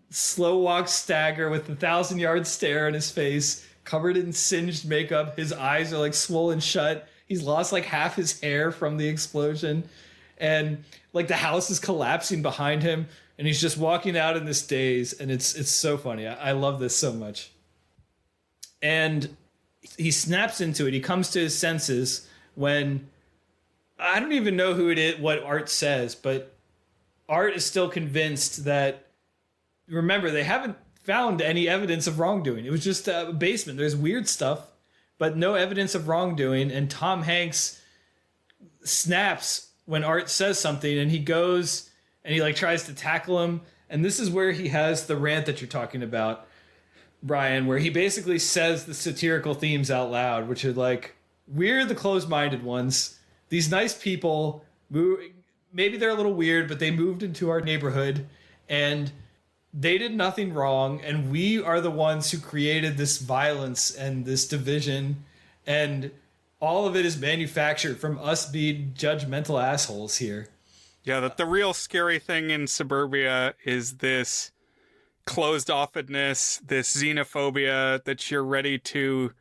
slow walk stagger with the 1,000-yard stare on his face, covered in singed makeup. His eyes are like swollen shut. He's lost like half his hair from the explosion. And like the house is collapsing behind him. And he's just walking out in this daze. And it's so funny. I love this so much. And he snaps into it. He comes to his senses when I don't even know who it is, what Art says, but Art is still convinced that, remember, they haven't found any evidence of wrongdoing. It was just a basement. There's weird stuff, but no evidence of wrongdoing. And Tom Hanks snaps when Art says something, and he goes and he like tries to tackle him. And this is where he has the rant that you're talking about, Brian, where he basically says the satirical themes out loud, which are like, we're the closed-minded ones. These nice people, maybe they're a little weird, but they moved into our neighborhood and they did nothing wrong. And we are the ones who created this violence and this division. And all of it is manufactured from us being judgmental assholes here. Yeah, that the real scary thing in suburbia is this closed-offedness, this xenophobia, that you're ready to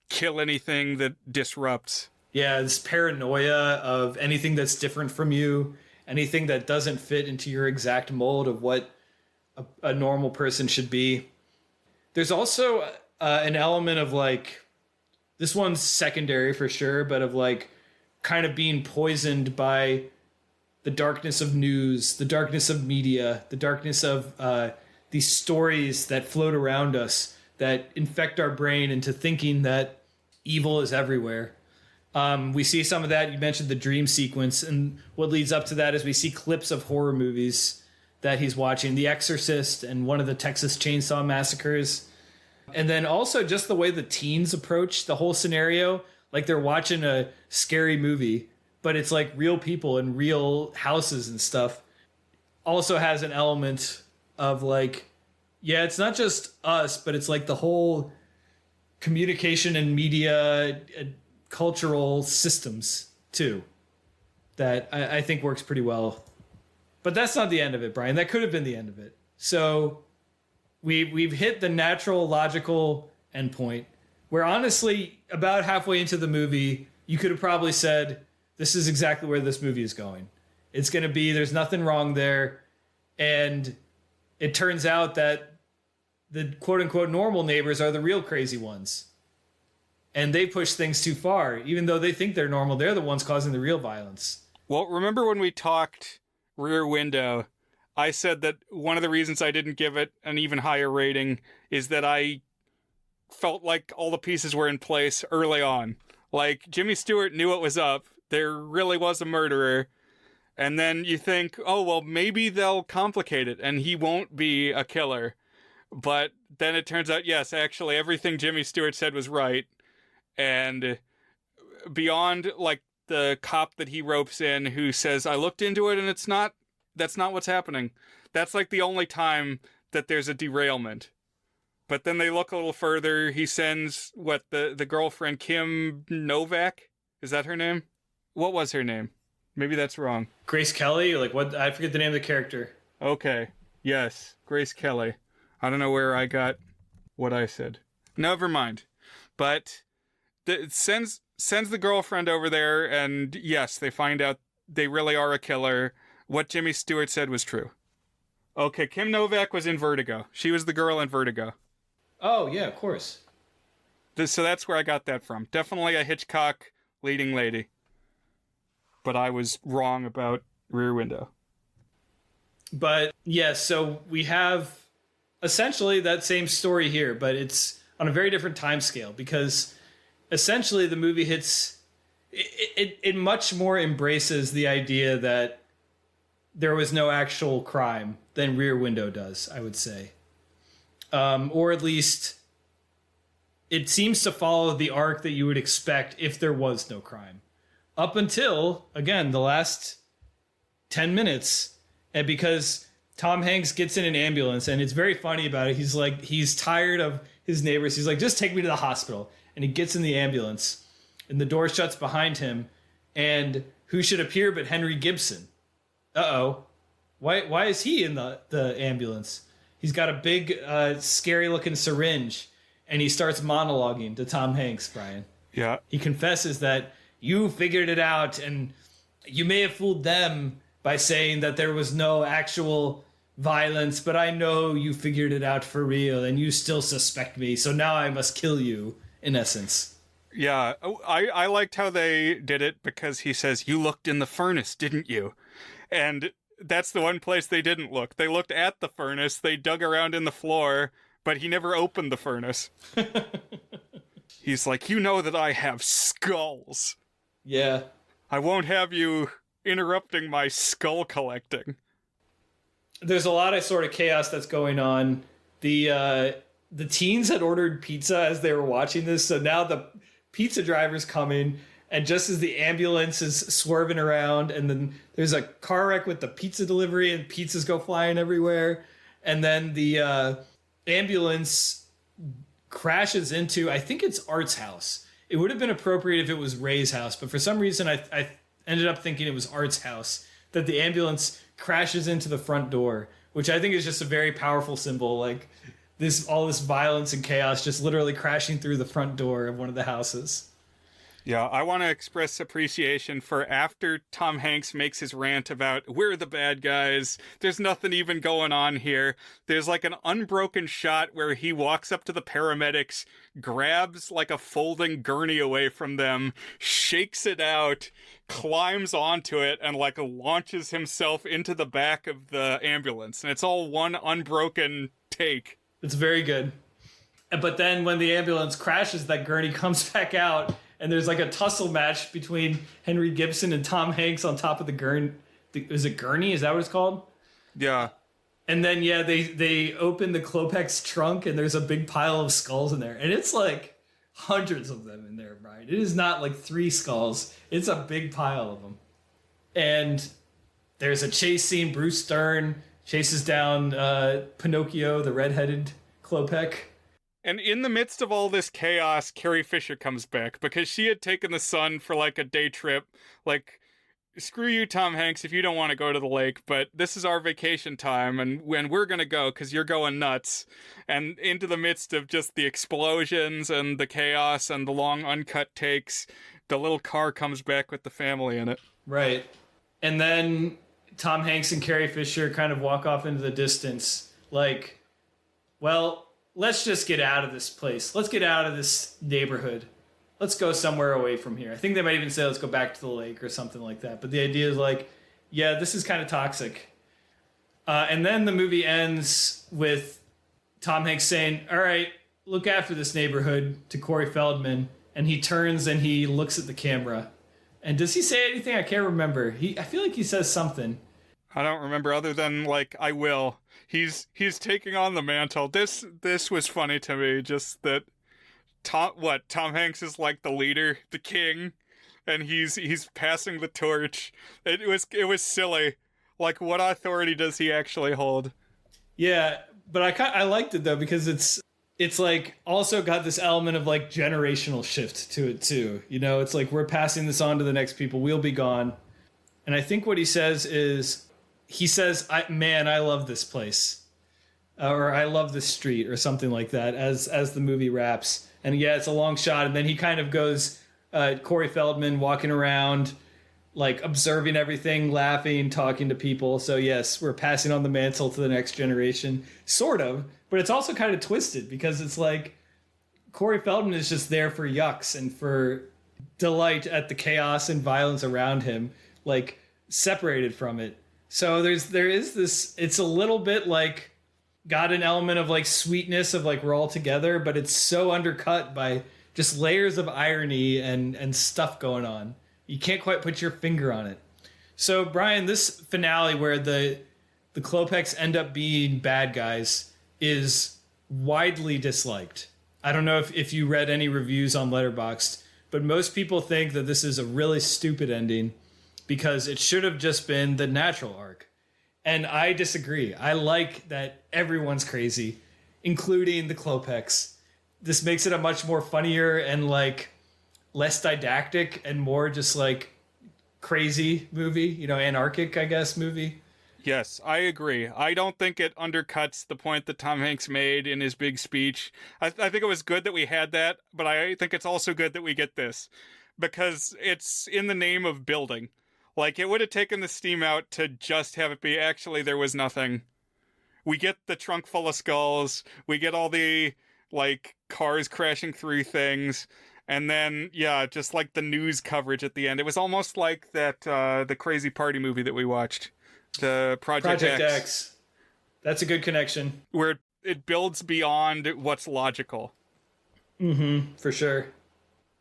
kill anything that disrupts. Yeah, this paranoia of anything that's different from you, anything that doesn't fit into your exact mold of what a normal person should be. There's also an element of like, this one's secondary for sure, but of like kind of being poisoned by the darkness of news, the darkness of media, the darkness of these stories that float around us that infect our brain into thinking that evil is everywhere. We see some of that. You mentioned the dream sequence, and what leads up to that is we see clips of horror movies that he's watching, The Exorcist and one of the Texas Chainsaw Massacres. And then also just the way the teens approach the whole scenario, like they're watching a scary movie, but it's like real people in real houses and stuff. Also has an element of like, yeah, it's not just us, but it's like the whole communication and media cultural systems too. that I think works pretty well. But that's not the end of it, Brian. That could have been the end of it. So we've hit the natural, logical endpoint where honestly, about halfway into the movie, you could have probably said, this is exactly where this movie is going. It's going to be, there's nothing wrong there. And it turns out that the quote unquote normal neighbors are the real crazy ones. And they push things too far. Even though they think they're normal, they're the ones causing the real violence. Well, remember when we talked Rear Window, I said that one of the reasons I didn't give it an even higher rating is that I felt like all the pieces were in place early on. Like, Jimmy Stewart knew what was up. There really was a murderer. And then you think, oh, well, maybe they'll complicate it and he won't be a killer. But then it turns out, yes, actually, everything Jimmy Stewart said was right. And beyond, like, the cop that he ropes in who says, I looked into it and that's not what's happening. That's, like, the only time that there's a derailment. But then they look a little further. He sends, the girlfriend, Kim Novak? Is that her name? What was her name? Maybe that's wrong. Grace Kelly? Like, what? I forget the name of the character. Okay. Yes. Grace Kelly. I don't know where I got what I said. Never mind. But it sends the girlfriend over there, and yes, they find out they really are a killer. What Jimmy Stewart said was true. Okay, Kim Novak was in Vertigo. She was the girl in Vertigo. Oh, yeah, of course. So that's where I got that from. Definitely a Hitchcock leading lady. But I was wrong about Rear Window. But, yes, so we have essentially that same story here, but it's on a very different time scale because essentially the movie hits... It much more embraces the idea that there was no actual crime than Rear Window does, I would say. Or at least it seems to follow the arc that you would expect if there was no crime. Up until, again, the last 10 minutes. And because Tom Hanks gets in an ambulance, and it's very funny about it. He's like, he's tired of his neighbors. He's like, just take me to the hospital. And he gets in the ambulance, and the door shuts behind him. And who should appear but Henry Gibson? Uh-oh. Why is he in the ambulance? He's got a big, scary-looking syringe, and he starts monologuing to Tom Hanks, Brian. Yeah. He confesses that you figured it out, and you may have fooled them by saying that there was no actual violence, but I know you figured it out for real, and you still suspect me, so now I must kill you, in essence. Yeah, I liked how they did it because he says, you looked in the furnace, didn't you? And that's the one place they didn't look. They looked at the furnace, they dug around in the floor, but he never opened the furnace. He's like, you know that I have skulls. Yeah. I won't have you interrupting my skull collecting. There's a lot of sort of chaos that's going on. The teens had ordered pizza as they were watching this, so now the pizza driver's coming, and just as the ambulance is swerving around, and then there's a car wreck with the pizza delivery, and pizzas go flying everywhere, and then the ambulance crashes into, I think it's Art's house. It would have been appropriate if it was Ray's house, but for some reason I ended up thinking it was Art's house, that the ambulance crashes into the front door, which I think is just a very powerful symbol, like all this violence and chaos just literally crashing through the front door of one of the houses. Yeah, I want to express appreciation for after Tom Hanks makes his rant about we're the bad guys, there's nothing even going on here. There's like an unbroken shot where he walks up to the paramedics, grabs like a folding gurney away from them, shakes it out, climbs onto it, and like launches himself into the back of the ambulance. And it's all one unbroken take. It's very good. But then when the ambulance crashes, that gurney comes back out, and there's like a tussle match between Henry Gibson and Tom Hanks on top of the gurney. Is it gurney? Is that what it's called? Yeah. And then, yeah, they open the Klopex trunk, and there's a big pile of skulls in there. And it's like hundreds of them in there, Brian. It is not like 3 skulls. It's a big pile of them. And there's a chase scene. Bruce Stern chases down Pinocchio, the redheaded Klopek. And in the midst of all this chaos, Carrie Fisher comes back because she had taken the son for like a day trip. Like, screw you, Tom Hanks, if you don't want to go to the lake, but this is our vacation time, and when we're going to go because you're going nuts. And into the midst of just the explosions and the chaos and the long uncut takes, the little car comes back with the family in it. Right. And then Tom Hanks and Carrie Fisher kind of walk off into the distance like, well, let's just get out of this place. Let's get out of this neighborhood. Let's go somewhere away from here. I think they might even say, let's go back to the lake or something like that. But the idea is like, yeah, this is kind of toxic. And then the movie ends with Tom Hanks saying, all right, look after this neighborhood to Corey Feldman. And he turns and he looks at the camera. And does he say anything? I can't remember. I feel like he says something. I don't remember other than like, I will. He's taking on the mantle. This was funny to me, just that Tom Hanks is like the leader, the king, and he's passing the torch. It was silly. Like, what authority does he actually hold? Yeah, but I liked it though, because it's like also got this element of like generational shift to it too. You know, it's like we're passing this on to the next people. We'll be gone. And I think what he says is, I love this place. Or I love this street or something like that as the movie wraps. And yeah, it's a long shot. And then he kind of goes, Corey Feldman walking around, like observing everything, laughing, talking to people. So yes, we're passing on the mantle to the next generation, sort of. But it's also kind of twisted because it's like Corey Feldman is just there for yucks and for delight at the chaos and violence around him, like separated from it. So there is this, it's a little bit like got an element of like sweetness of like we're all together, but it's so undercut by just layers of irony and stuff going on. You can't quite put your finger on it. So Brian, this finale where the Klopeks end up being bad guys is widely disliked. I don't know if you read any reviews on Letterboxd, but most people think that this is a really stupid ending because it should have just been the natural arc. And I disagree. I like that everyone's crazy, including the Klopeks. This makes it a much more funnier and like less didactic and more just like crazy movie, you know, anarchic, I guess, movie. Yes, I agree. I don't think it undercuts the point that Tom Hanks made in his big speech. I think it was good that we had that, but I think it's also good that we get this because it's in the name of building. Like, it would have taken the steam out to just have it be, actually, there was nothing. We get the trunk full of skulls. We get all the, like, cars crashing through things. And then, yeah, just like the news coverage at the end. It was almost like that, the Crazy Party movie that we watched. The Project X. That's a good connection. Where it builds beyond what's logical. Mm-hmm, for sure.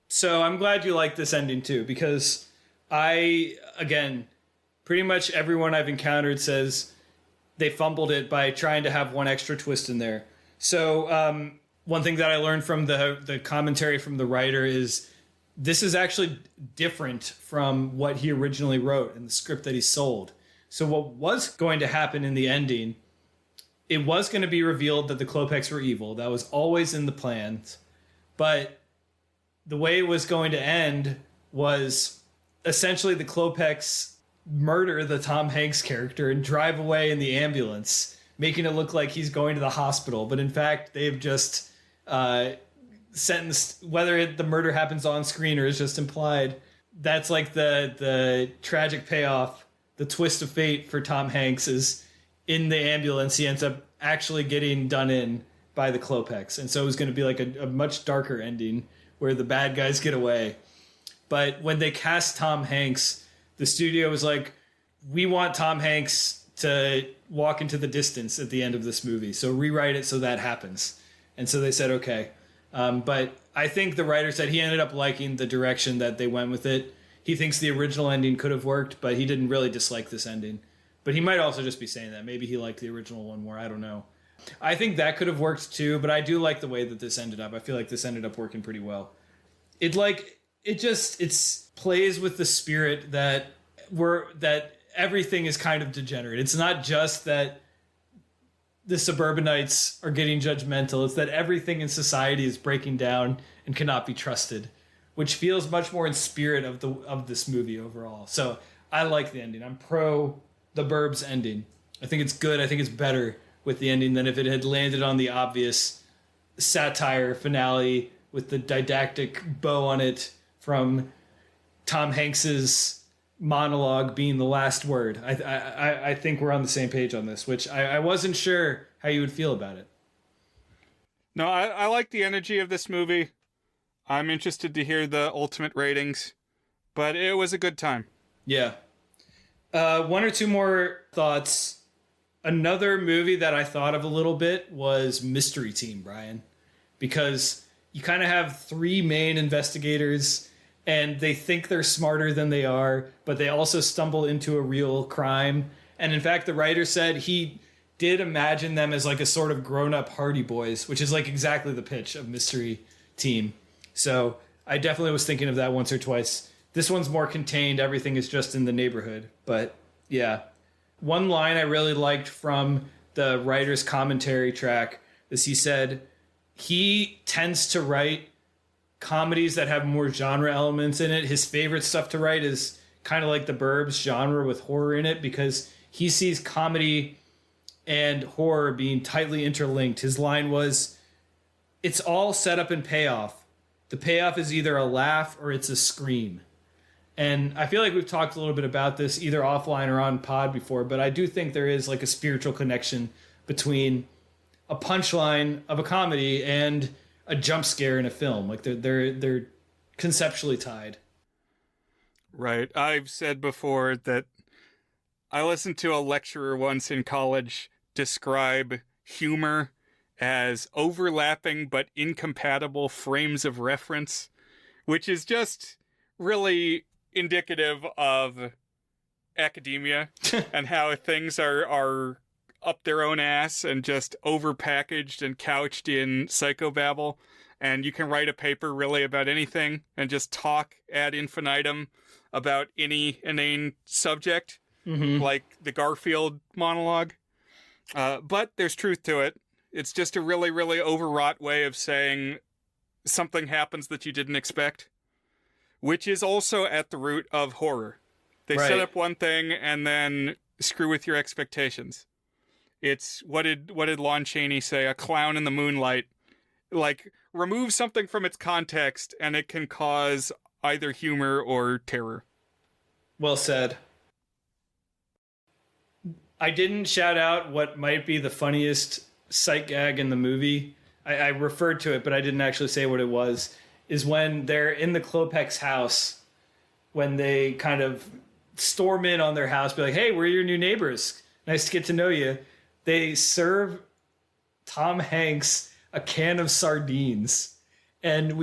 So I'm glad you like this ending too, because again, pretty much everyone I've encountered says they fumbled it by trying to have one extra twist in there. So one thing that I learned from the commentary from the writer is this is actually different from what he originally wrote in the script that he sold. So what was going to happen in the ending, it was going to be revealed that the Klopeks were evil. That was always in the plans. But the way it was going to end was essentially the Klopeks murder the Tom Hanks character and drive away in the ambulance, making it look like he's going to the hospital. But in fact, they've just sentenced, whether the murder happens on screen or is just implied, that's like the tragic payoff, the twist of fate for Tom Hanks is in the ambulance. He ends up actually getting done in by the Klopeks. And so it was going to be like a much darker ending where the bad guys get away. But when they cast Tom Hanks, the studio was like, we want Tom Hanks to walk into the distance at the end of this movie. So rewrite it so that happens. And so they said, okay. But I think the writer said he ended up liking the direction that they went with it. He thinks the original ending could have worked, but he didn't really dislike this ending. But he might also just be saying that. Maybe he liked the original one more. I don't know. I think that could have worked too, but I do like the way that this ended up. I feel like this ended up working pretty well. It plays with the spirit that everything is kind of degenerate. It's not just that the suburbanites are getting judgmental. It's that everything in society is breaking down and cannot be trusted, which feels much more in spirit of this movie overall. So I like the ending. I'm pro the Burbs ending. I think it's good. I think it's better with the ending than if it had landed on the obvious satire finale with the didactic bow on it from Tom Hanks's monologue being the last word. I think we're on the same page on this, which I wasn't sure how you would feel about it. No, I like the energy of this movie. I'm interested to hear the ultimate ratings, but it was a good time. Yeah. One or two more thoughts. Another movie that I thought of a little bit was Mystery Team, Brian, because you kind of have three main investigators and they think they're smarter than they are, but they also stumble into a real crime. And in fact, the writer said he did imagine them as like a sort of grown-up Hardy Boys, which is like exactly the pitch of Mystery Team. So I definitely was thinking of that once or twice. This one's more contained. Everything is just in the neighborhood. But yeah. One line I really liked from the writer's commentary track is he said he tends to write comedies that have more genre elements in it. His favorite stuff to write is kind of like the Burbs genre with horror in it because he sees comedy and horror being tightly interlinked. His line was, "It's all setup and payoff. The payoff is either a laugh or it's a scream." And I feel like we've talked a little bit about this either offline or on pod before, but I do think there is like a spiritual connection between a punchline of a comedy and a jump scare in a film. Like they're conceptually tied. Right. I've said before that I listened to a lecturer once in college describe humor as overlapping but incompatible frames of reference, which is just really indicative of academia and how things are up their own ass and just overpackaged and couched in psychobabble. And you can write a paper really about anything and just talk ad infinitum about any inane subject, like the Garfield monologue. But there's truth to it. It's just a really, really overwrought way of saying something happens that you didn't expect, which is also at the root of horror. They set up one thing and then screw with your expectations. It's, what did Lon Chaney say? A clown in the moonlight. Like, remove something from its context and it can cause either humor or terror. Well said. I didn't shout out what might be the funniest sight gag in the movie. I referred to it, but I didn't actually say what it was. Is when they're in the Klopek's house, when they kind of storm in on their house, be like, "Hey, we're your new neighbors. Nice to get to know you." They serve Tom Hanks a can of sardines. And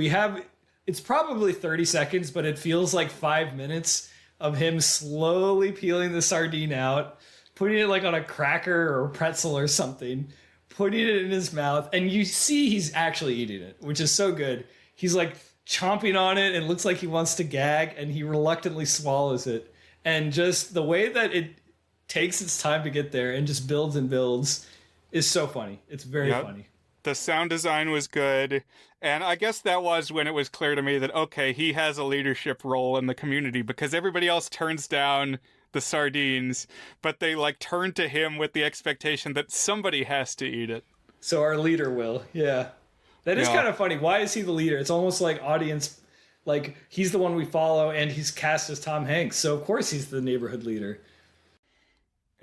it's probably 30 seconds, but it feels like 5 minutes of him slowly peeling the sardine out, putting it like on a cracker or a pretzel or something, putting it in his mouth, and you see he's actually eating it, which is so good. He's like chomping on it and looks like he wants to gag, and he reluctantly swallows it. And just the way that it takes its time to get there and just builds and builds is so funny. It's very funny. The sound design was good. And I guess that was when it was clear to me that, okay, he has a leadership role in the community because everybody else turns down the sardines, but they like turn to him with the expectation that somebody has to eat it. So our leader will. Yeah. That is kind of funny. Why is he the leader? It's almost like audience, like he's the one we follow and he's cast as Tom Hanks. So of course he's the neighborhood leader.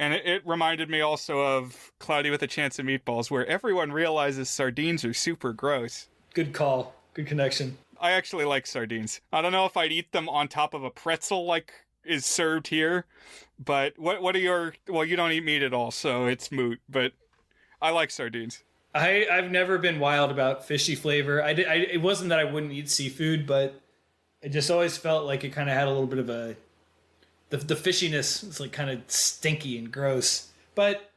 And it reminded me also of Cloudy with a Chance of Meatballs, where everyone realizes sardines are super gross. Good call. Good connection. I actually like sardines. I don't know if I'd eat them on top of a pretzel like is served here, but what are your... Well, you don't eat meat at all, so it's moot, but I like sardines. I've never been wild about fishy flavor. It wasn't that I wouldn't eat seafood, but it just always felt like it kind of had a little bit of a... The fishiness was like kind of stinky and gross. But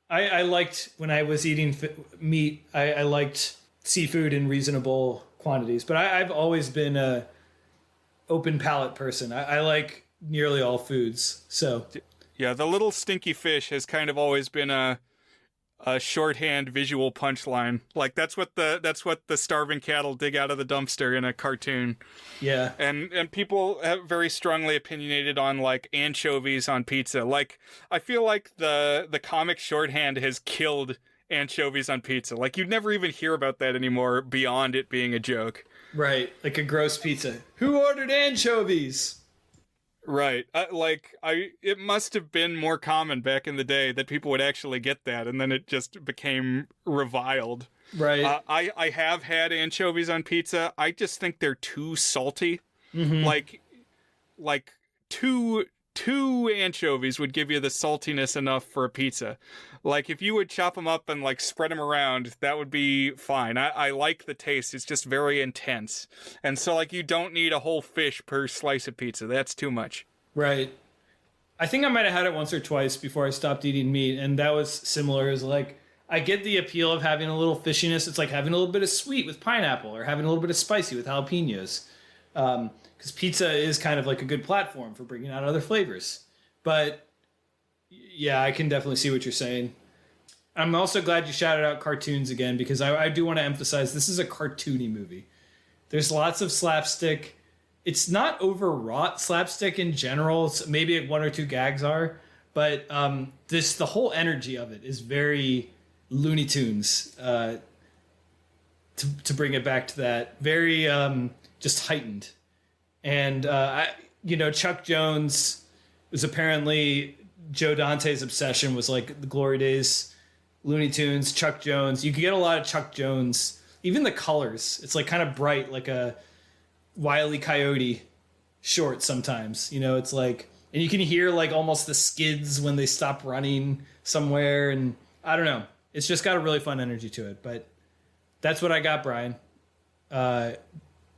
I liked, when I was eating meat, I liked seafood in reasonable quantities. But I've always been a open palate person. I like nearly all foods. So yeah, the little stinky fish has kind of always been a a shorthand visual punchline. Like that's what the starving cattle dig out of the dumpster in a cartoon. Yeah. And people have very strongly opinionated on like anchovies on pizza. Like I feel like the comic shorthand has killed anchovies on pizza. Like you'd never even hear about that anymore beyond it being a joke. Right. Like a gross pizza. Who ordered anchovies? Right. It must have been more common back in the day that people would actually get that, and then it just became reviled. Right. I have had anchovies on pizza. I just think they're too salty. Mm-hmm. Like two anchovies would give you the saltiness enough for a pizza. Like if you would chop them up and like spread them around, that would be fine. I like the taste. It's just very intense. And so like you don't need a whole fish per slice of pizza. That's too much. Right. I think I might have had it once or twice before I stopped eating meat, and that was similar. As like I get the appeal of having a little fishiness. It's like having a little bit of sweet with pineapple, or having a little bit of spicy with jalapenos. Because pizza is kind of like a good platform for bringing out other flavors. But yeah, I can definitely see what you're saying. I'm also glad you shouted out cartoons again, because I do want to emphasize this is a cartoony movie. There's lots of slapstick. It's not overwrought slapstick in general. It's maybe one or two gags are, but the whole energy of it is very Looney Tunes. To bring it back to that, very just heightened. And Chuck Jones was apparently Joe Dante's obsession was like the glory days, Looney Tunes, Chuck Jones. You could get a lot of Chuck Jones. Even the colors, it's like kind of bright, like a Wile E. Coyote short sometimes. It's like, and you can hear like almost the skids when they stop running somewhere. And I don't know. It's just got a really fun energy to it. But that's what I got, Brian. The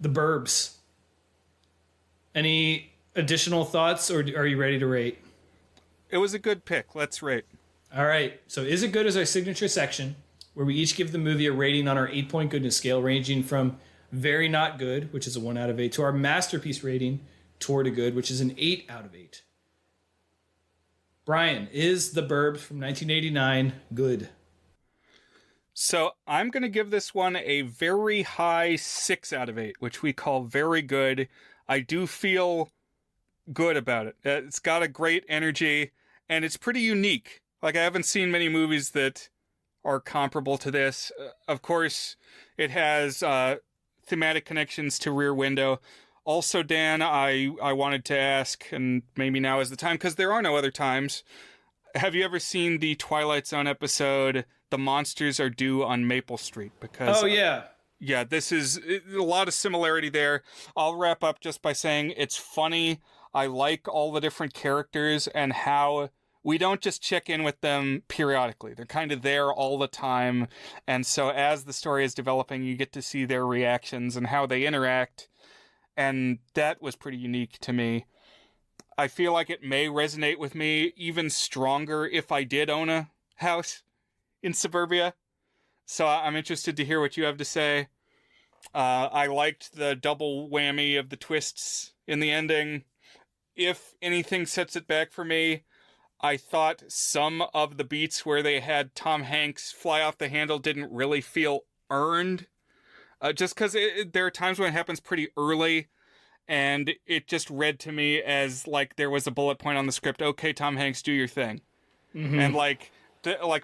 Burbs. Any additional thoughts, or are you ready to rate? It was a good pick. Let's rate. All right. So Is It Good is our signature section where we each give the movie a rating on our 8-point goodness scale, ranging from very not good, which is a 1 out of 8, to our masterpiece rating, toward a good, which is an 8 out of 8. Brian, is The Burbs from 1989 good? So I'm going to give this one a very high 6 out of 8, which we call very good. I do feel good about it. It's got a great energy, and it's pretty unique. Like, I haven't seen many movies that are comparable to this. Of course, it has thematic connections to Rear Window. Also, Dan, I wanted to ask, and maybe now is the time, because there are no other times. Have you ever seen the Twilight Zone episode, The Monsters Are Due on Maple Street? Because, yeah. Yeah, this is a lot of similarity there. I'll wrap up just by saying it's funny. I like all the different characters and how we don't just check in with them periodically. They're kind of there all the time. And so as the story is developing, you get to see their reactions and how they interact. And that was pretty unique to me. I feel like it may resonate with me even stronger if I did own a house in suburbia. So I'm interested to hear what you have to say. I liked the double whammy of the twists in the ending. If anything sets it back for me, I thought some of the beats where they had Tom Hanks fly off the handle didn't really feel earned. Just because there are times when it happens pretty early, and it just read to me as like there was a bullet point on the script. Okay, Tom Hanks, do your thing. Mm-hmm. And like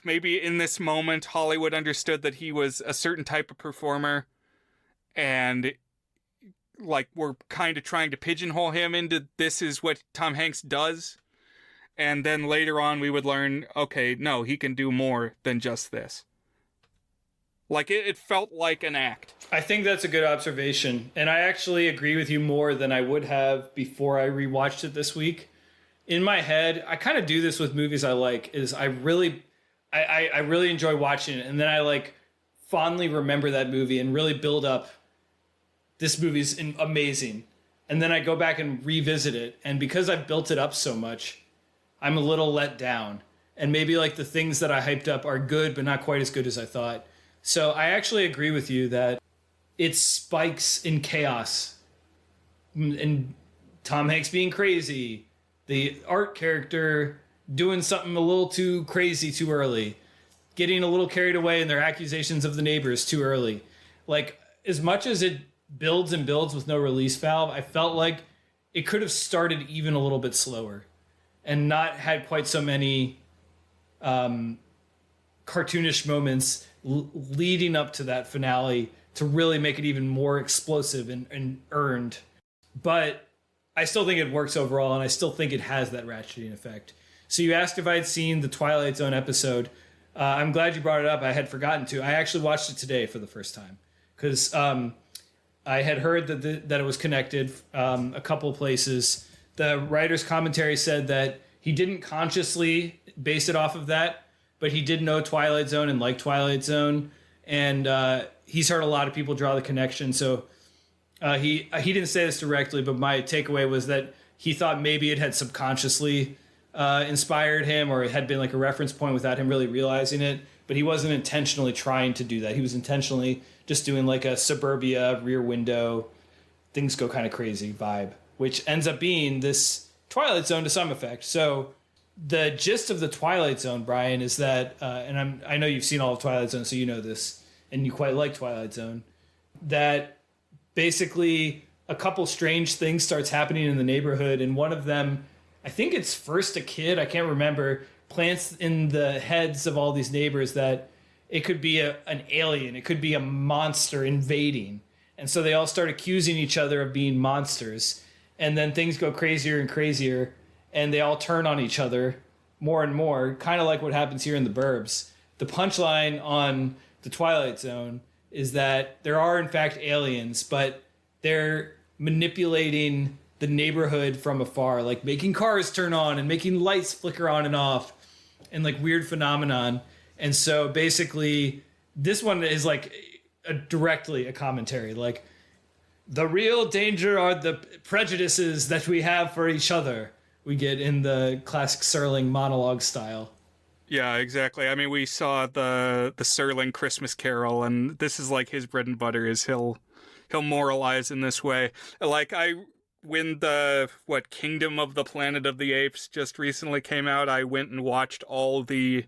maybe in this moment, Hollywood understood that he was a certain type of performer, and like we're kind of trying to pigeonhole him into this is what Tom Hanks does. And then later on we would learn, okay, no, he can do more than just this. Like it felt like an act. I think that's a good observation. And I actually agree with you more than I would have before I rewatched it this week. In my head, I kind of do this with movies I like, is I really enjoy watching it. And then I like fondly remember that movie and really build up, this movie's amazing. And then I go back and revisit it. And because I've built it up so much, I'm a little let down. And maybe like the things that I hyped up are good, but not quite as good as I thought. So I actually agree with you that it spikes in chaos. And Tom Hanks being crazy, the art character doing something a little too crazy too early, getting a little carried away in their accusations of the neighbors too early. Like, as much as it builds and builds with no release valve, I felt like it could have started even a little bit slower and not had quite so many cartoonish moments leading up to that finale to really make it even more explosive and earned. But I still think it works overall, and I still think it has that ratcheting effect. So you asked if I had seen the Twilight Zone episode. I'm glad you brought it up. I had forgotten to. I actually watched it today for the first time because I had heard that it was connected a couple places. The writer's commentary said that he didn't consciously base it off of that, but he did know Twilight Zone and like Twilight Zone, and he's heard a lot of people draw the connection. So he didn't say this directly, but my takeaway was that he thought maybe it had subconsciously inspired him, or it had been like a reference point without him really realizing it. But he wasn't intentionally trying to do that. He was intentionally just doing like a suburbia, rear window, things go kind of crazy vibe, which ends up being this Twilight Zone to some effect. So the gist of the Twilight Zone, Brian, is that, and I know you've seen all of Twilight Zone, so you know this, and you quite like Twilight Zone, that basically a couple strange things starts happening in the neighborhood, and one of them, I think it's first a kid, I can't remember, plants in the heads of all these neighbors that it could be an alien, it could be a monster invading. And so they all start accusing each other of being monsters. And then things go crazier and crazier, and they all turn on each other more and more, kind of like what happens here in the Burbs. The punchline on the Twilight Zone is that there are, in fact, aliens, but they're manipulating the neighborhood from afar, like making cars turn on and making lights flicker on and off, and like weird phenomenon. And so basically, this one is like directly a commentary, like, the real danger are the prejudices that we have for each other. We get in the classic Serling monologue style. Yeah, exactly. I mean, we saw the Serling Christmas Carol, and this is like his bread and butter. Is he'll moralize in this way. Like when the Kingdom of the Planet of the Apes just recently came out, I went and watched all the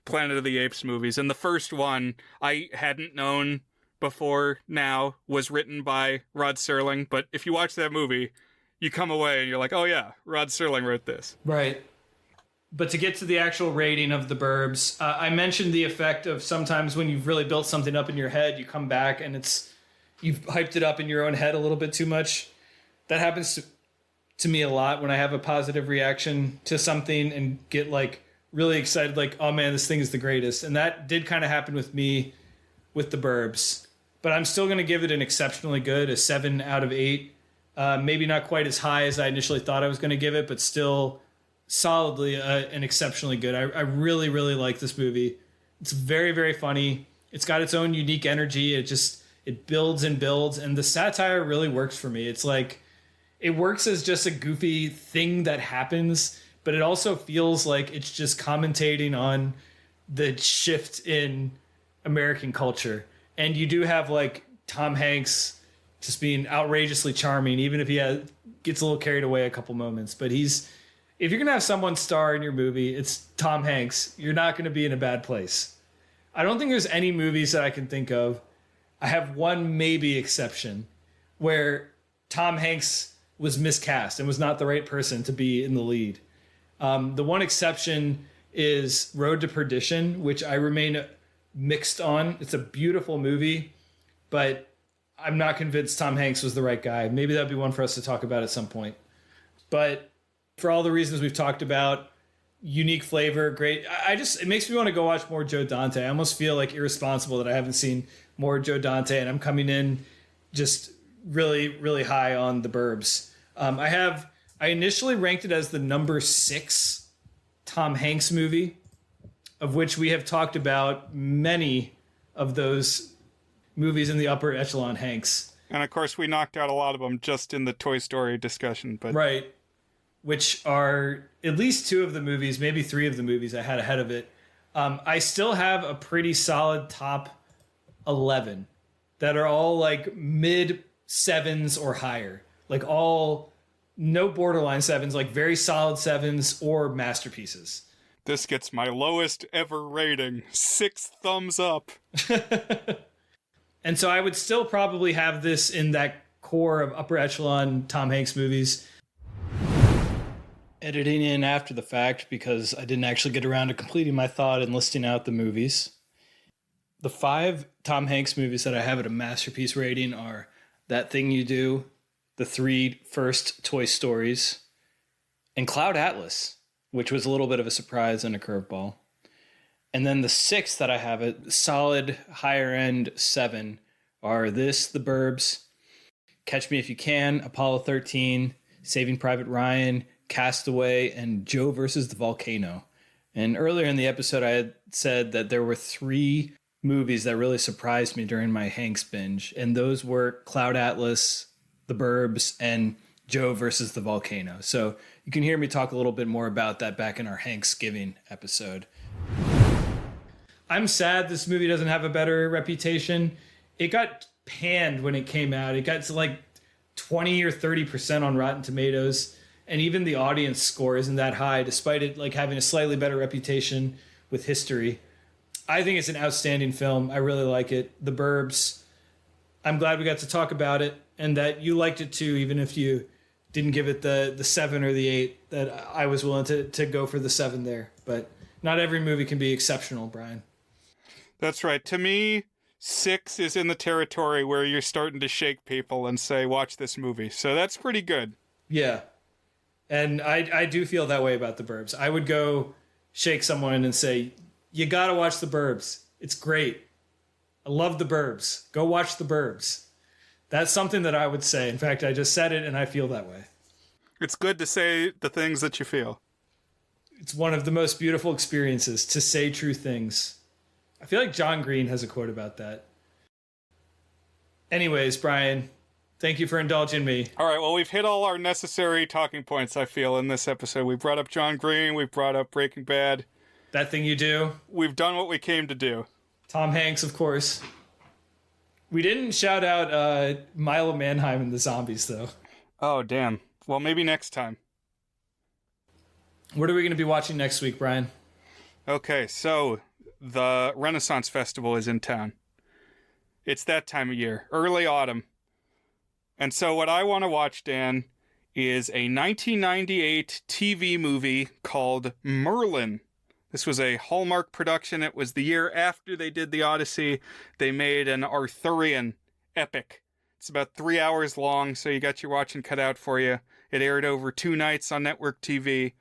Planet of the Apes movies, and the first one I hadn't known before now was written by Rod Serling, but if you watch that movie, you come away and you're like, oh yeah, Rod Serling wrote this. Right. But to get to the actual rating of the Burbs, I mentioned the effect of sometimes when you've really built something up in your head, you come back and you've hyped it up in your own head a little bit too much. That happens to me a lot when I have a positive reaction to something and get like really excited, like, oh man, this thing is the greatest. And that did kind of happen with me with the Burbs. But I'm still going to give it an exceptionally good, a 7 out of 8. Maybe not quite as high as I initially thought I was going to give it, but still solidly an exceptionally good. I really, really like this movie. It's very, very funny. It's got its own unique energy. It builds and builds, and the satire really works for me. It's like, it works as just a goofy thing that happens, but it also feels like it's just commentating on the shift in American culture. And you do have like Tom Hanks just being outrageously charming, even if he gets a little carried away a couple moments. But if you're going to have someone star in your movie, it's Tom Hanks. You're not going to be in a bad place. I don't think there's any movies that I can think of. I have one maybe exception where Tom Hanks was miscast and was not the right person to be in the lead. The one exception is Road to Perdition, which I remain mixed on. It's a beautiful movie, but I'm not convinced Tom Hanks was the right guy. Maybe that'd be one for us to talk about at some point. But for all the reasons we've talked about, unique flavor, great. It makes me want to go watch more Joe Dante. I almost feel like irresponsible that I haven't seen more Joe Dante, and I'm coming in just really, really high on the Burbs. I initially ranked it as the number 6 Tom Hanks movie, of which we have talked about many of those movies in the upper echelon Hanks. And of course, we knocked out a lot of them just in the Toy Story discussion. But right. Which are at least 2 of the movies, maybe 3 of the movies I had ahead of it. I still have a pretty solid top 11 that are all like mid 7s or higher. Like all, no borderline 7s, like very solid 7s or masterpieces. This gets my lowest ever rating. 6 thumbs up. And so I would still probably have this in that core of upper echelon Tom Hanks movies. Editing in after the fact because I didn't actually get around to completing my thought and listing out the movies. The 5 Tom Hanks movies that I have at a masterpiece rating are That Thing You Do, the 3 first Toy Stories, and Cloud Atlas, which was a little bit of a surprise and a curveball. And then the 6 that I have a solid higher end 7 are this, The Burbs, Catch Me If You Can, Apollo 13, Saving Private Ryan, Castaway, and Joe versus the Volcano. And earlier in the episode, I had said that there were 3 movies that really surprised me during my Hanks binge. And those were Cloud Atlas, The Burbs, and Joe versus the Volcano. So you can hear me talk a little bit more about that back in our Hanksgiving episode. I'm sad this movie doesn't have a better reputation. It got panned when it came out. It got to like 20 or 30% on Rotten Tomatoes. And even the audience score isn't that high, despite it like having a slightly better reputation with history. I think it's an outstanding film. I really like it. The Burbs. I'm glad we got to talk about it and that you liked it too, even if you didn't give it the 7 or the 8, that I was willing to go for the 7 there. But not every movie can be exceptional, Brian. That's right. To me, 6 is in the territory where you're starting to shake people and say, watch this movie. So that's pretty good. Yeah. And I do feel that way about The Burbs. I would go shake someone and say, you got to watch The Burbs. It's great. I love The Burbs. Go watch The Burbs. That's something that I would say. In fact, I just said it and I feel that way. It's good to say the things that you feel. It's one of the most beautiful experiences to say true things. I feel like John Green has a quote about that. Anyways, Brian, thank you for indulging me. All right, well, we've hit all our necessary talking points, I feel, in this episode. We brought up John Green. We brought up Breaking Bad. That Thing You Do. We've done what we came to do. Tom Hanks, of course. We didn't shout out Milo Manheim and the Zombies, though. Oh, damn. Well, maybe next time. What are we going to be watching next week, Brian? Okay, so the Renaissance Festival is in town. It's that time of year, early autumn. And so what I want to watch, Dan, is a 1998 TV movie called Merlin. This was a Hallmark production. It was the year after they did The Odyssey. They made an Arthurian epic. It's about 3 hours long, so you got your watching cut out for you. It aired over 2 nights on network TV.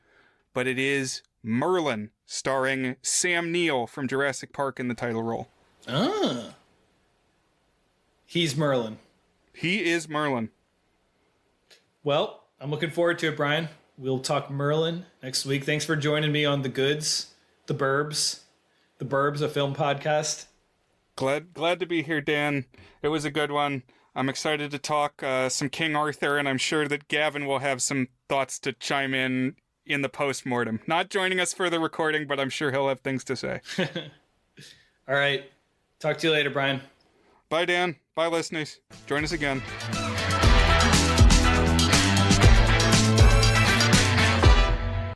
But it is Merlin, starring Sam Neill from Jurassic Park in the title role. Ah. He's Merlin. He is Merlin. Well, I'm looking forward to it, Brian. We'll talk Merlin next week. Thanks for joining me on The Goods, The Burbs. The Burbs, a film podcast. Glad to be here, Dan. It was a good one. I'm excited to talk some King Arthur, and I'm sure that Gavin will have some thoughts to chime in the post-mortem. Not joining us for the recording, but I'm sure he'll have things to say. All right. Talk to you later, Brian. Bye, Dan. Bye, listeners. Join us again.